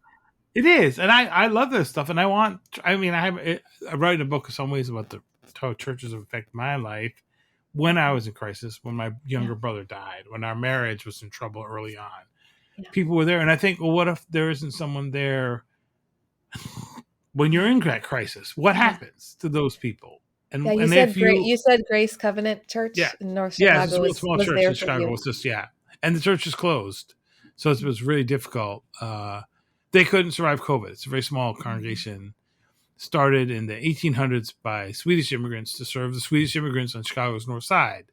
It is. And I love this stuff. And I'm writing a book in some ways about how churches affect my life when I was in crisis, when my younger brother died, when our marriage was in trouble early on. Yeah. People were there. And I think, well, what if there isn't someone there when you're in that crisis? What happens to those people? And, you said Grace Covenant Church in North Chicago. Yeah, it's a real small church in Chicago. It's just, and the church is closed. So it was really difficult. They couldn't survive COVID. It's a very small congregation. Started in the 1800s by Swedish immigrants to serve the Swedish immigrants on Chicago's north side.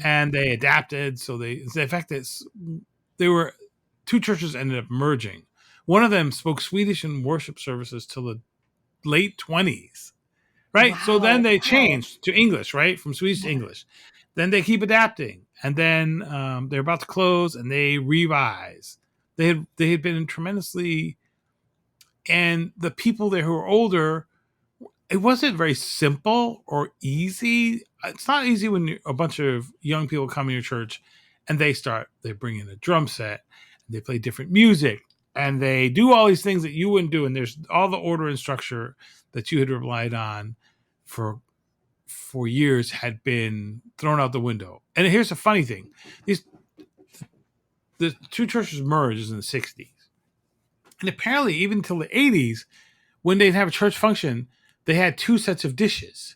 And they adapted. So they were, two churches ended up merging. One of them spoke Swedish in worship services till the late 20s. Right. Wow. So then they changed to English, right? From Swedish to English. Then they keep adapting. And then they're about to close and they revise. They had been tremendously, and the people there who were older, it wasn't very simple or easy. It's not easy when a bunch of young people come in your church and they bring in a drum set, and they play different music, and they do all these things that you wouldn't do. And there's all the order and structure that you had relied on for years had been thrown out the window. And here's the funny thing. The two churches merged in the 60s. And apparently, even until the 80s, when they'd have a church function, they had two sets of dishes.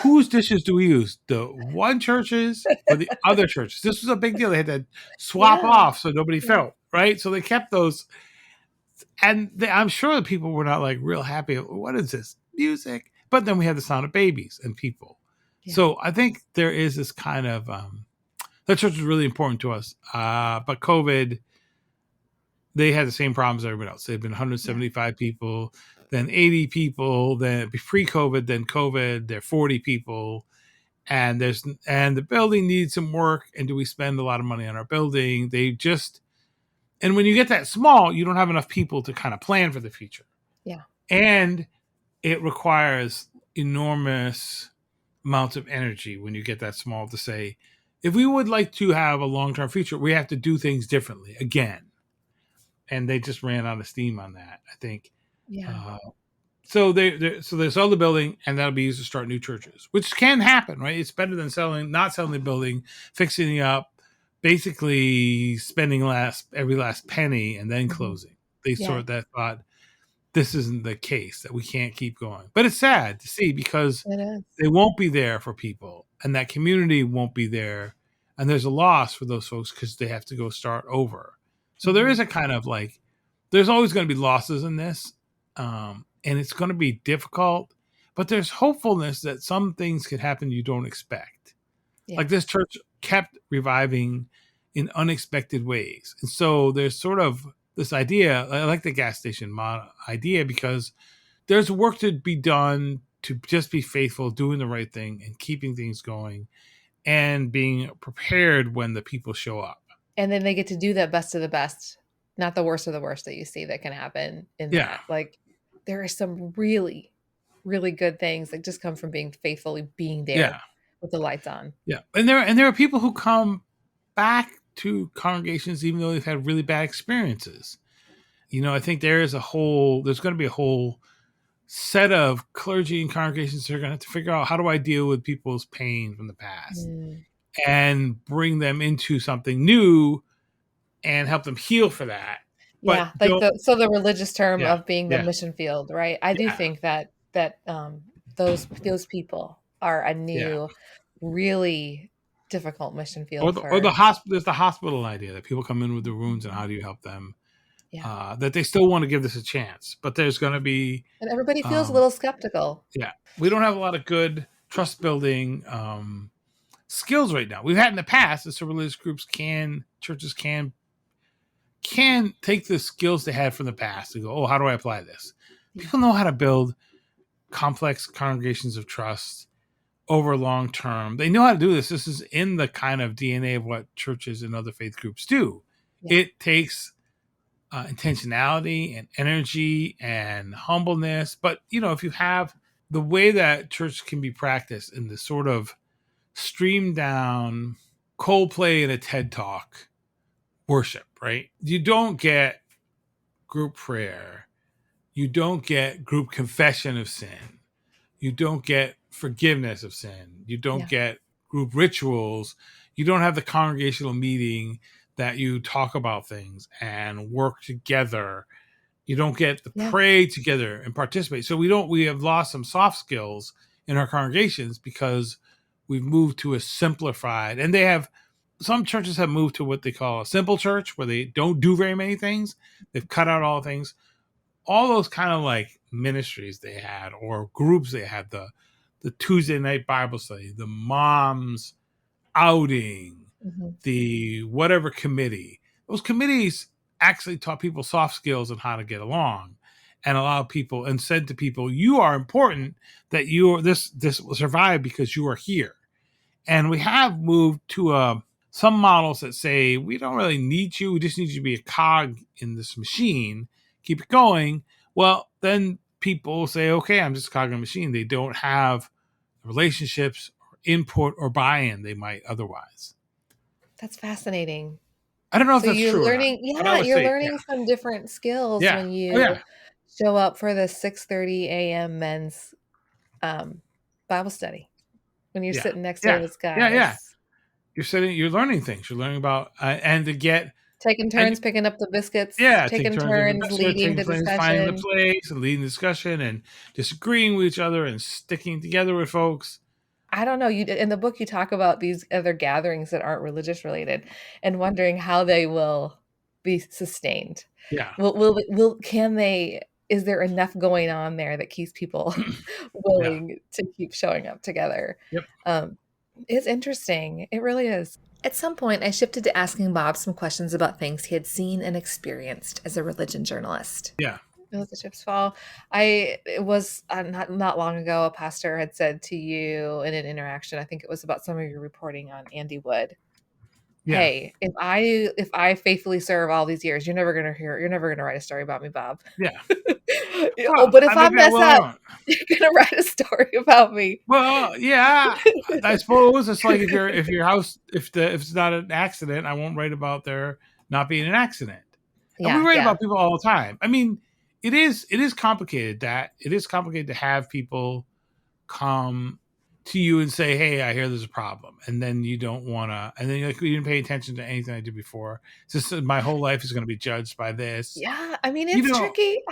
Whose dishes do we use? The one churches or the other churches? This was a big deal. They had to swap off so nobody felt, right? So they kept those. And I'm sure the people were not like real happy. What is this? Music. But then we had the sound of babies and people. Yeah. So I think there is this kind of... that church was really important to us. But COVID, they had the same problems as everybody else. They've been 175 people, then 80 people, then pre-COVID, then COVID, they're 40 people. And the building needs some work. And do we spend a lot of money on our building? And when you get that small, you don't have enough people to kind of plan for the future. Yeah. And it requires enormous amounts of energy when you get that small to say, if we would like to have a long-term future, we have to do things differently again. And they just ran out of steam on that, I think. Yeah. So they sell the building, and that'll be used to start new churches, which can happen, right? It's better than not selling the building, fixing it up, basically spending every last penny, and then closing. They sort of that thought, this isn't the case, that we can't keep going. But it's sad to see because they won't be there for people, and that community won't be there. And there's a loss for those folks because they have to go start over. So there is a kind of like, there's always going to be losses in this. And it's going to be difficult, but there's hopefulness that some things could happen you don't expect. Yeah. Like this church kept reviving in unexpected ways. And so there's sort of this idea, I like the gas station idea, because there's work to be done to just be faithful, doing the right thing, and keeping things going, and being prepared when the people show up. And then they get to do that best of the best, not the worst of the worst that you see that can happen in Yeah. that. Like, there are some really, really good things that just come from being faithfully being there Yeah. with the lights on. Yeah. And there are people who come back to congregations even though they've had really bad experiences. I think there's going to be a whole set of clergy and congregations that are going to have to figure out, how do I deal with people's pain from the past and bring them into something new and help them heal for that. Yeah, But like the religious term yeah, of being the mission field, right? I do think that those people are a new, really difficult mission field or the hospital. There's the hospital idea that people come in with the wounds, and how do you help them? That they still want to give this a chance, but there's going to be, and everybody feels a little skeptical. Yeah, we don't have a lot of good trust building skills right now. We've had in the past, so religious groups churches can take the skills they had from the past and go, oh, how do I apply this? People know how to build complex congregations of trust over long term. They know how to do this. This is in the kind of DNA of what churches and other faith groups do. It takes intentionality and energy and humbleness. But, if you have the way that church can be practiced in this sort of streamed down Coldplay and a TED Talk worship, right? You don't get group prayer. You don't get group confession of sin. You don't get forgiveness of sin. You don't get group rituals. You don't have the congregational meeting that you talk about things and work together. You don't get to pray together and participate. So we have lost some soft skills in our congregations because we've moved to a simplified, and some churches have moved to what they call a simple church, where they don't do very many things. They've cut out all things. All those kind of like ministries they had, or groups they had, the Tuesday night Bible study, the moms outing, the whatever committee. Those committees actually taught people soft skills on how to get along, and allowed people, and said to people, you are important, that this will survive because you are here. And we have moved to some models that say, we don't really need you. We just need you to be a cog in this machine. Keep it going. Well, then people say, okay, I'm just a cog in a machine. They don't have relationships or input or buy-in they might otherwise. That's fascinating. I don't know if that's you're true. Learning, you're learning some different skills when you show up for the 6:30 a.m. men's Bible study. When you're sitting next to those guys. You're learning things. You're learning about, and to get taking turns picking up the biscuits. Taking turns leading the discussion, finding the place and leading the discussion, and disagreeing with each other and sticking together with folks. I don't know. In the book, you talk about these other gatherings that aren't religious related, and wondering how they will be sustained. Yeah. Can they? Is there enough going on there that keeps people willing to keep showing up together? Yep. It's interesting. It really is. At some point, I shifted to asking Bob some questions about things he had seen and experienced as a religion journalist. Yeah. Let the chips fall. It was not long ago, a pastor had said to you in an interaction, I think it was about some of your reporting on Andy Wood. Yeah. Hey, if I faithfully serve all these years, you're never gonna write a story about me, Bob. Yeah. But if I mess up, you're gonna write a story about me. Well, yeah. I suppose it's like if your house, if it's not an accident, I won't write about there not being an accident. And we write about people all the time. I mean, it is complicated. It is complicated to have people come to you and say, hey, I hear there's a problem. And then you don't want to, and then you're like, we didn't pay attention to anything I did before. It's just my whole life is going to be judged by this. Yeah. I mean, it's tricky.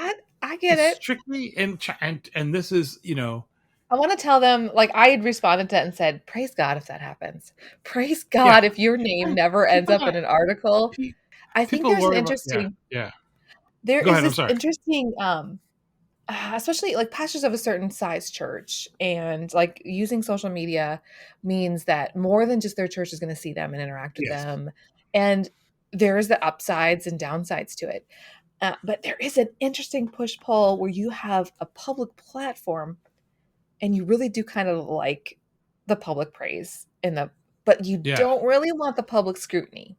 I get it. It's tricky. And this is, I want to tell them, like, I had responded to that and said, praise God if that happens. Praise God if your name never ends up in an article. I think there's an interesting, there is this interesting, especially like pastors of a certain size church, and like using social media means that more than just their church is going to see them and interact with them. And there's the upsides and downsides to it. But there is an interesting push-pull where you have a public platform and you really do kind of like the public praise but you Yeah. don't really want the public scrutiny.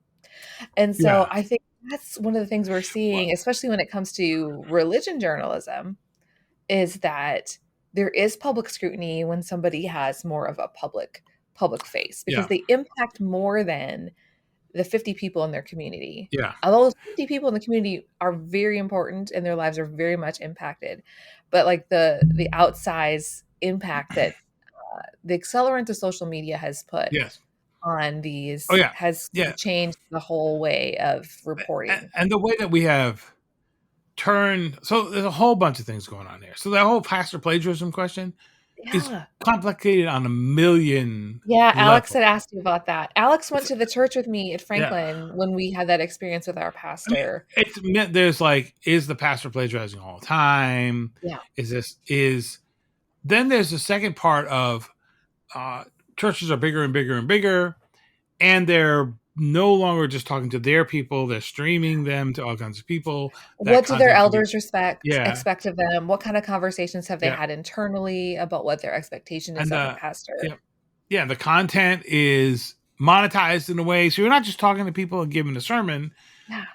And so Yeah. I think that's one of the things we're Well, seeing, especially when it comes to religion journalism, is that there is public scrutiny when somebody has more of a public face because yeah. they impact more than the 50 people in their community. Yeah. Although those 50 people in the community are very important and their lives are very much impacted, but like the outsize impact that the accelerant of social media has put Yes. on Oh, these yeah. has Yeah. changed the whole way of reporting. And the way that we have turned, so there's a whole bunch of things going on there. So that whole pastor plagiarism question is Yeah. complicated on a million Yeah, Alex levels. had asked you about that. Alex went It's, to the church with me at yeah. Franklin when we had that experience with our I mean, pastor. there's like, is the pastor plagiarizing all the time? Yeah. Then there's the second part of uh, churches are bigger and bigger and bigger, and they're no longer just talking to their people; they're streaming them to all kinds of people. That What do their content can be, elders yeah, expect of them? What kind of conversations have they yeah, had internally about what their expectation is and of a pastor? yeah, yeah, the content is monetized in a way, so you're not just talking to people and giving a sermon. Yeah.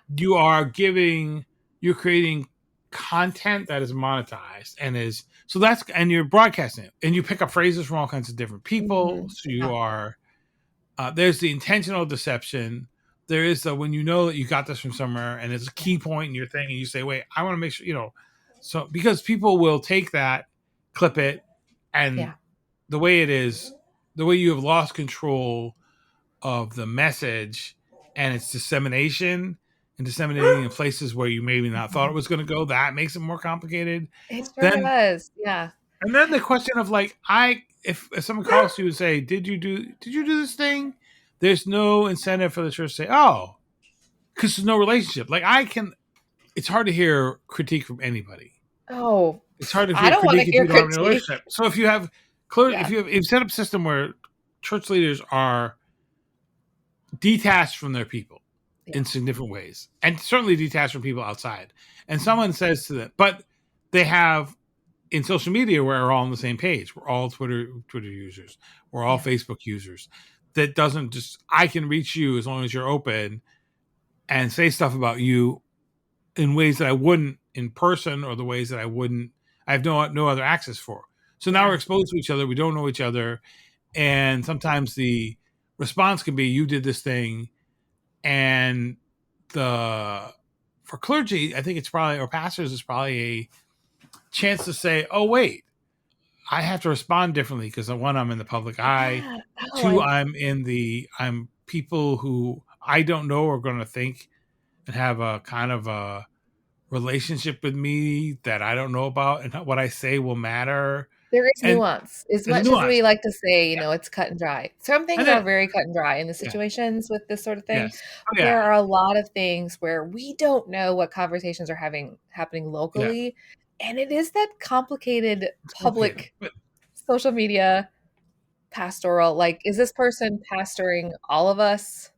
You're creating content that is monetized and you're broadcasting it, and you pick up phrases from all kinds of different people. Mhm. So you Yeah. are there's the intentional deception. There is the when you know that you got this from somewhere and it's a key point in your thing, and you say, "Wait, I want to make sure So because people will take that, clip it, and Yeah. the way it is, the way you have lost control of the message and its dissemination and disseminating in places where you maybe not thought it Mhm. was going to go, that makes it more complicated. It sure Then does. Yeah. and then the question of like, if someone calls you and say, did you do this thing? There's no incentive for the church to say, oh, because there's no relationship. Like it's hard to hear critique from anybody. Oh, It's hard to I hear don't wanna critique if hear you don't have any critique. relationship. So if you have clear, Yeah. if you set up a system where church leaders are detached from their people Yeah. in significant ways, and certainly detached from people outside, and someone says to them, but they have in social media where we're all on the same page. We're all Twitter users. We're all Yeah. Facebook users. That doesn't just I can reach you as long as you're open and say stuff about you in ways that I wouldn't in person, or the ways that I have no other access for. So now we're Yeah. exposed to each other. We don't know each other, and sometimes the response can be, "You did this thing," and the for clergy, I think it's probably or pastors, it's probably a chance to say, "Oh wait, I have to respond differently because one, I'm in the public eye. Yeah. Oh, Two, I'm people who I don't know are going to think and have a kind of a relationship with me that I don't know about, and what I say will matter." there is And nuance. As there's a much as nuance. we like to say, Yeah. it's cut and dry. Some And things are then, very cut and dry in the yeah, situations with this sort of thing. yes. Oh, There yeah. are a lot of things where we don't know what conversations are happening Yeah. locally, and it is that complicated It's complicated. public But social media pastoral, like, is this person pastoring all of us,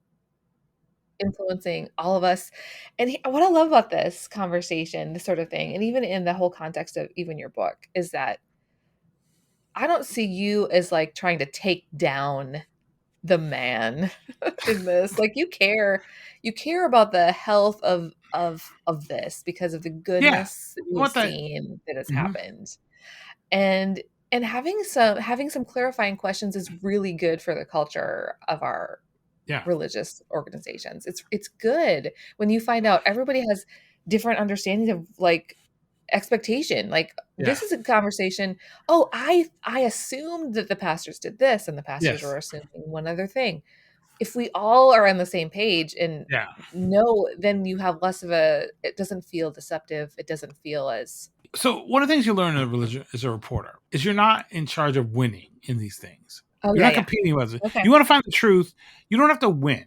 influencing all of us? And what I love about this conversation, this sort of thing, and even in the whole context of even your book, is that I don't see you as like trying to take down the man in this. Like you care about the health of this because of the yeah, goodness that I you have want that. seen that has Mhm. happened. And having some clarifying questions is really good for the culture of our Yeah. religious organizations. It's good when you find out everybody has different understandings of like expectation. Like Yeah. this is a conversation. Oh, I assumed that the pastors did this and the pastors Yes. were assuming one other thing. If we all are on the same page and Yeah. know, then you have less of it doesn't feel deceptive. It doesn't feel as So one of the things you learn in a religion as a reporter is you're not in charge of winning in these things. oh You're yeah, not yeah. competing with it. Okay. You want to find the truth. You don't have to win.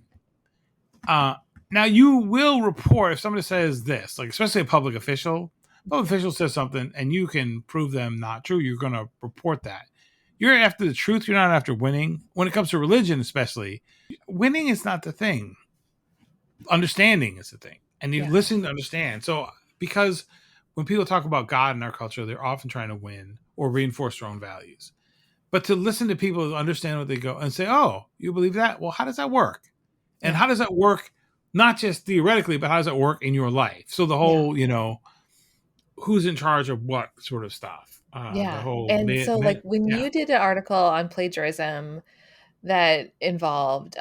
Now you will report if somebody says this, like especially a public official. Public official says something, and you can prove them not true. You're going to report that. You're after the truth. You're not after winning. When it comes to religion, especially, winning is not the thing. Understanding is the thing, and you Yeah. listen to understand. So because when people talk about God in our culture, they're often trying to win or reinforce their own values. But to listen to people who understand what they go and say, oh, you believe that? Well, how does that work? And Yeah. how does that work, not just theoretically, but how does that work in your life? So the Yeah. whole, who's in charge of what sort of stuff? The Yeah. whole And so like when yeah, you did an article on plagiarism that involved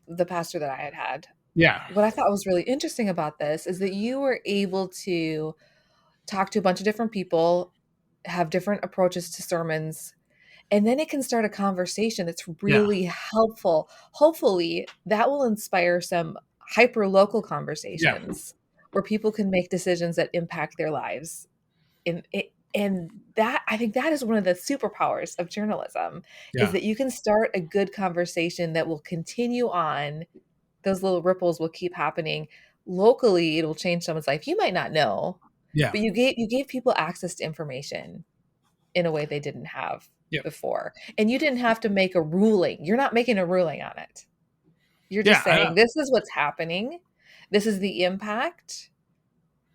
the pastor that I had, yeah, what I thought was really interesting about this is that you were able to talk to a bunch of different people, have different approaches to sermons, and then it can start a conversation that's yeah, really helpful. Hopefully, that will inspire some hyper local yeah, conversations where people can make decisions that impact their lives. And that, I think that is one of the superpowers of journalism, is yeah, that you can start a good conversation that will continue on. Those little ripples will keep happening. Locally, it will change someone's life. You might not know, yeah, but you gave people access to information in a way they didn't have yeah, before. And you didn't have to make a ruling. You're not making a ruling on it. You're yeah. just saying, this is what's happening. This is the impact.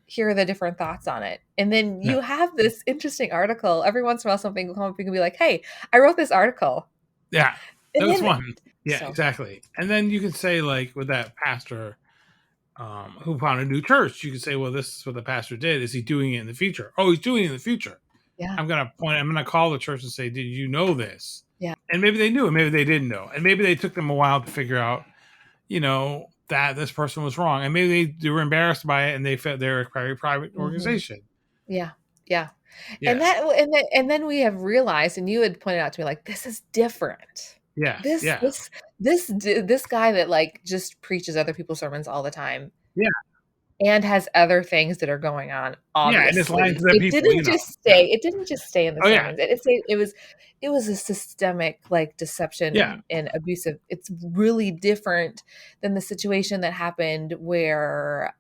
Here are the different thoughts on it. And then Yeah, you have this interesting article. Every once in a while, something will come up. You can be like, hey, I wrote this article. yeah. That And was then, one. Yeah, so exactly. And then you can say, like, with that pastor who found a new church, you could say, well, this is what the pastor did. Is he doing it in the future? Oh, he's doing it in the future. yeah, I'm gonna call the church and say, did you know this? yeah, And maybe they knew, and maybe they didn't know, and maybe they took them a while to figure out, that this person was wrong, and maybe they were embarrassed by it, and they felt they're a very private hmm, organization. yeah, yeah. And Yeah, then we have realized, and you had pointed out to me, like, this is different. yeah, This yeah, this this guy that like just preaches other people's sermons all the time yeah, and has other things that are going on, yeah, and it's lying obviously. to the It people, didn't just Yeah. stay in the Oh yeah, sermons. It was a systemic like deception yeah, and abusive. It's really different than the situation that happened where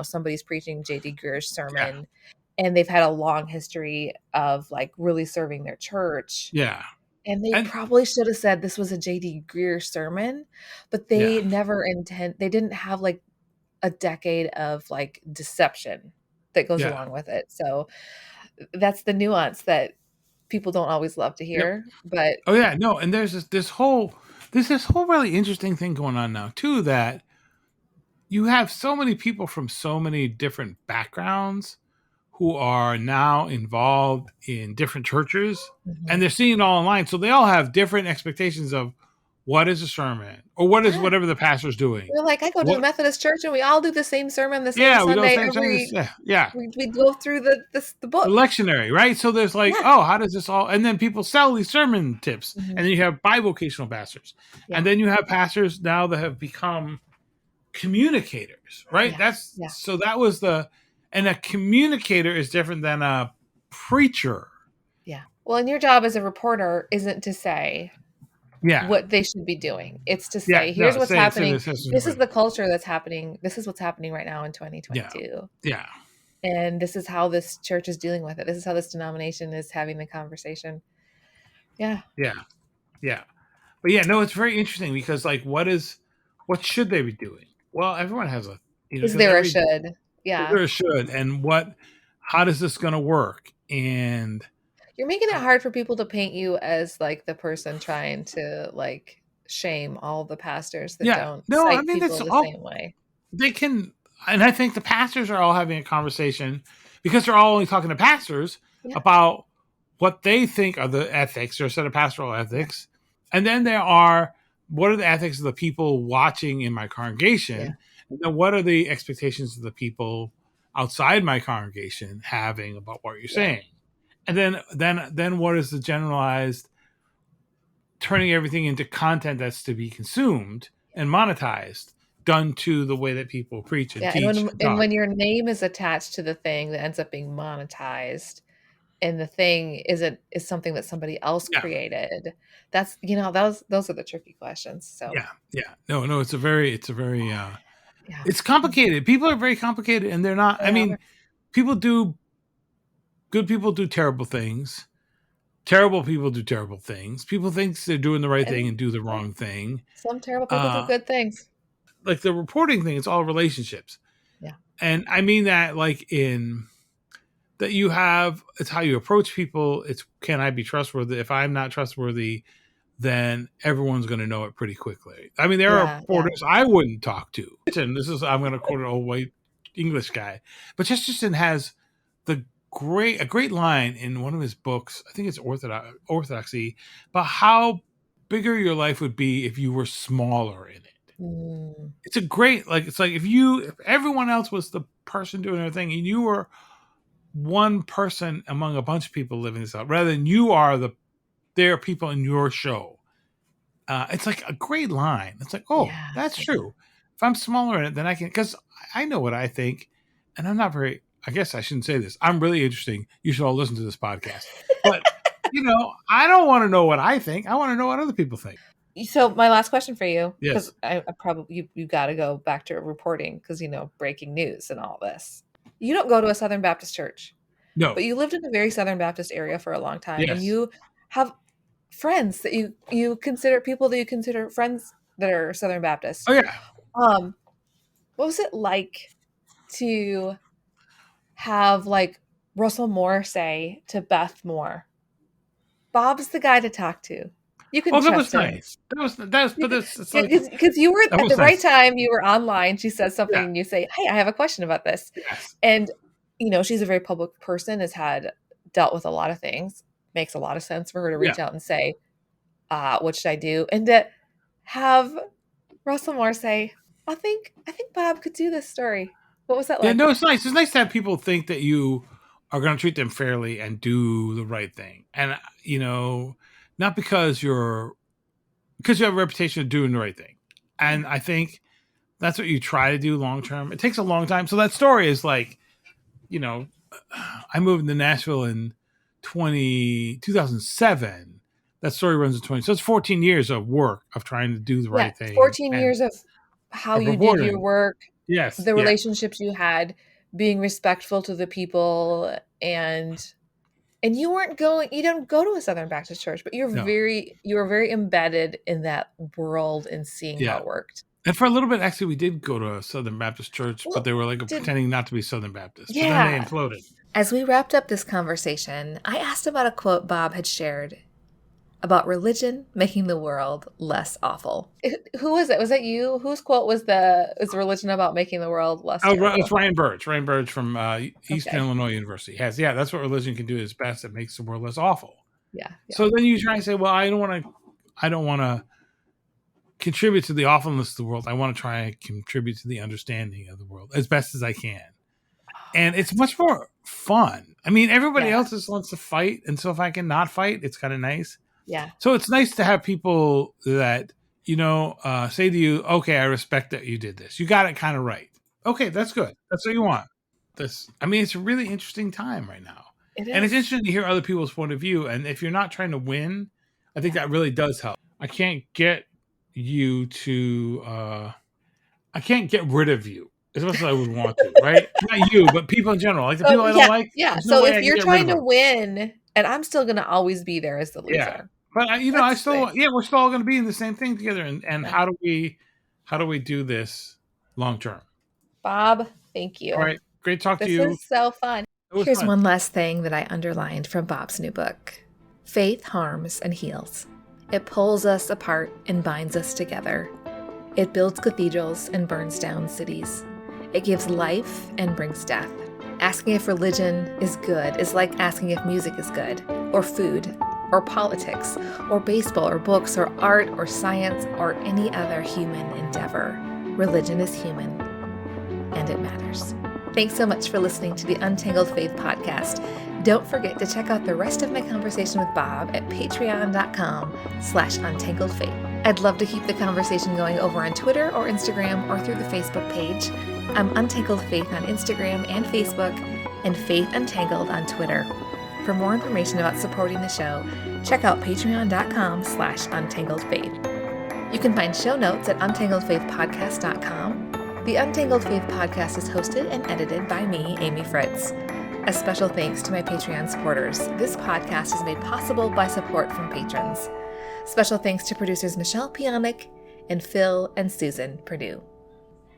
somebody's preaching J.D. Greer's yeah, sermon and they've had a long history of like really serving their church. yeah, And they and probably should have said this was a J.D. Greer sermon, but yeah, they didn't have like a decade of like deception that goes yeah, along with it. So that's the nuance that people don't always love to yep. hear, but Oh yeah, no, and there's this whole really interesting thing going on now too, that you have so many people from so many different backgrounds who are now involved in different churches, and mhm. they're seeing it all online. So they all have different expectations of what is a sermon or what is Yeah. whatever the pastor's doing. We're like, I go to a What, Methodist church and we all do the same sermon the same yeah, we go Sunday same thing. every Yeah, yeah. we go through the The book. lectionary, right? So there's like, Yeah. oh, how does this all? And then people sell these sermon tips, and Mhm. then you have bivocational pastors, and Yeah. then you have pastors now that have become communicators, right? Yeah. That's Yeah. so that was and a communicator is different than a preacher. Yeah. Well, and your job as a reporter isn't to say Yeah, what they should be doing. It's to yeah, say, here's no, what's say happening. this is This is right. the culture that's happening. This is what's happening right now in Yeah, 2022. yeah, And this is how this church is dealing with it. This is how this denomination is having the conversation. Yeah. yeah, yeah. But yeah, no, it's very interesting because like, what should they be doing? Well, everyone has Is because there a should? Yeah. there should, and how does this going to work? And You're making it uh, hard for people to paint you as like the person trying to like shame all the pastors that yeah, don't no, I cite mean, it's people the all same way. they can, and I think the pastors are all having a conversation because they're all only talking to pastors Yeah. about what they think are the ethics or a set of pastoral Yeah. ethics. And then there are what are the ethics of the people watching in my Yeah. congregation? And then what are the expectations of the people outside my congregation having about what you're Yeah. saying? And then what is the generalized turning everything into content that's to be consumed and monetized, done to the way that people preach and Yeah. And teach when and and talk. when your name is attached to the thing that ends up being monetized, and the thing is something that somebody else Yeah, created, those are the tricky questions. So yeah, yeah. No, it's a very yeah, it's complicated. People are very complicated, and they're not. they I mean, are. people do good. People do terrible things. Terrible people do terrible things. People think they're doing the right thing And and do the yeah, wrong thing. some terrible people do Uh, good things. like the reporting thing, it's all relationships. Yeah. And I mean that like in that you have, it's how you approach people. It's, can I be trustworthy? If I'm not trustworthy, then everyone's going to know it pretty quickly. I mean, there are Yeah, yeah. reporters I wouldn't talk to. And this is, I'm going to quote an old white English guy, but Chesterton has a great line in one of his books. I think it's Orthodoxy, about how bigger your life would be if you were smaller in it. Mm, It's a great, like, it's like if everyone else was the person doing their thing and you were one person among a bunch of people living this out, rather than you are there are people in your show. It's like a great line. It's like, oh, yeah, that's yeah. true. If I'm smaller in it, then I can, because I know what I think, and I'm not very, I guess I shouldn't say this. I'm really interesting. You should all listen to this podcast. But, I don't want to know what I think. I want to know what other people think. So my last question for you, because Yes. I probably you got to go back to reporting because breaking news and all this. You don't go to a Southern Baptist church, No. but you lived in a very Southern Baptist area for a long time, and Yes. you have friends that you consider people that you consider friends that are Southern Baptist. Oh yeah. What was it like to have like Russell Moore say to Beth Moore, "Bob's the guy to talk to. You can Oh, that trust was him." nice. But it's like, Because you were that at was the right nice. time, you were online. She says something, Yeah. and you say, "Hey, I have a question about this." Yes. And she's a very public person, has dealt with a lot of things. Makes a lot of sense for her to reach out and say, "What should I do?" And to have Russell Moore say, "I think Bob could do this story." What was that Yeah, like? no, it's nice. It's nice to have people think that you are going to treat them fairly and do the right thing. And, not because you have a reputation of doing the right thing. And I think that's what you try to do long term. It takes a long time. So that story is like, I moved to Nashville in 2007. That story runs in 20. So it's 14 years of work of trying to do the Yeah, right thing 14 and years of how of you did your reporting. work, Yes. the Yeah. relationships you had, being respectful to the people, and you don't go to a Southern Baptist church, but you were No. very embedded in that world and seeing how it worked. And for a little bit, actually, we did go to a Southern Baptist church, but they were like pretending not to be Southern Baptist. But then they Yeah. imploded. As we wrapped up this conversation, I asked about a quote Bob had shared about religion making the world less awful. Who was it? Was that you? Whose quote was religion about making the world less Oh, terrible? it's Ryan Burge. Ryan Burge from Eastern Okay. Illinois University that's what religion can do is best. It makes the world less awful. Yeah. So then you try and say, well, I don't want to contribute to the awfulness of the world. I want to try and contribute to the understanding of the world as best as I can. And it's much more fun. I mean, everybody else just wants to fight. And so if I can not fight, it's kind of nice. Yeah. So it's nice to have people that, say to you, okay, I respect that you did this. You got it kind of right. Okay, that's good. That's what you want. It's a really interesting time right now. It is. And it's interesting to hear other people's point of view. And if you're not trying to win, I think that really does help. I can't get you to, I can't get rid of you as much as I would want to, right? Not you, but people in general. Like the people I don't like. Yeah. There's So no way if you're trying to win, and I'm still going to always be there as the loser. Yeah. But we're still all going to be in the same thing together. And how do we do this long term? Bob, thank you. All right. Great talk to you. This is so fun. Here's fun. one last thing that I underlined from Bob's new book. Faith harms and heals. It pulls us apart and binds us together. It builds cathedrals and burns down cities. It gives life and brings death. Asking if religion is good is like asking if music is good, or food, or politics, or baseball, or books, or art, or science, or any other human endeavor. Religion is human, and it matters. Thanks so much for listening to the Untangled Faith podcast. Don't forget to check out the rest of my conversation with Bob at patreon.com/untangledfaith. I'd love to keep the conversation going over on Twitter or Instagram or through the Facebook page. I'm Untangled Faith on Instagram and Facebook, and Faith Untangled on Twitter. For more information about supporting the show, check out patreon.com/untangledfaith. You can find show notes at untangledfaithpodcast.com. The Untangled Faith podcast is hosted and edited by me, Amy Fritz. A special thanks to my Patreon supporters. This podcast is made possible by support from patrons. Special thanks to producers Michelle Pjanic and Phil and Susan Perdue.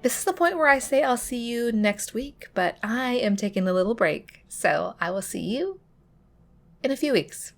This is the point where I say I'll see you next week, but I am taking a little break, so I will see you in a few weeks.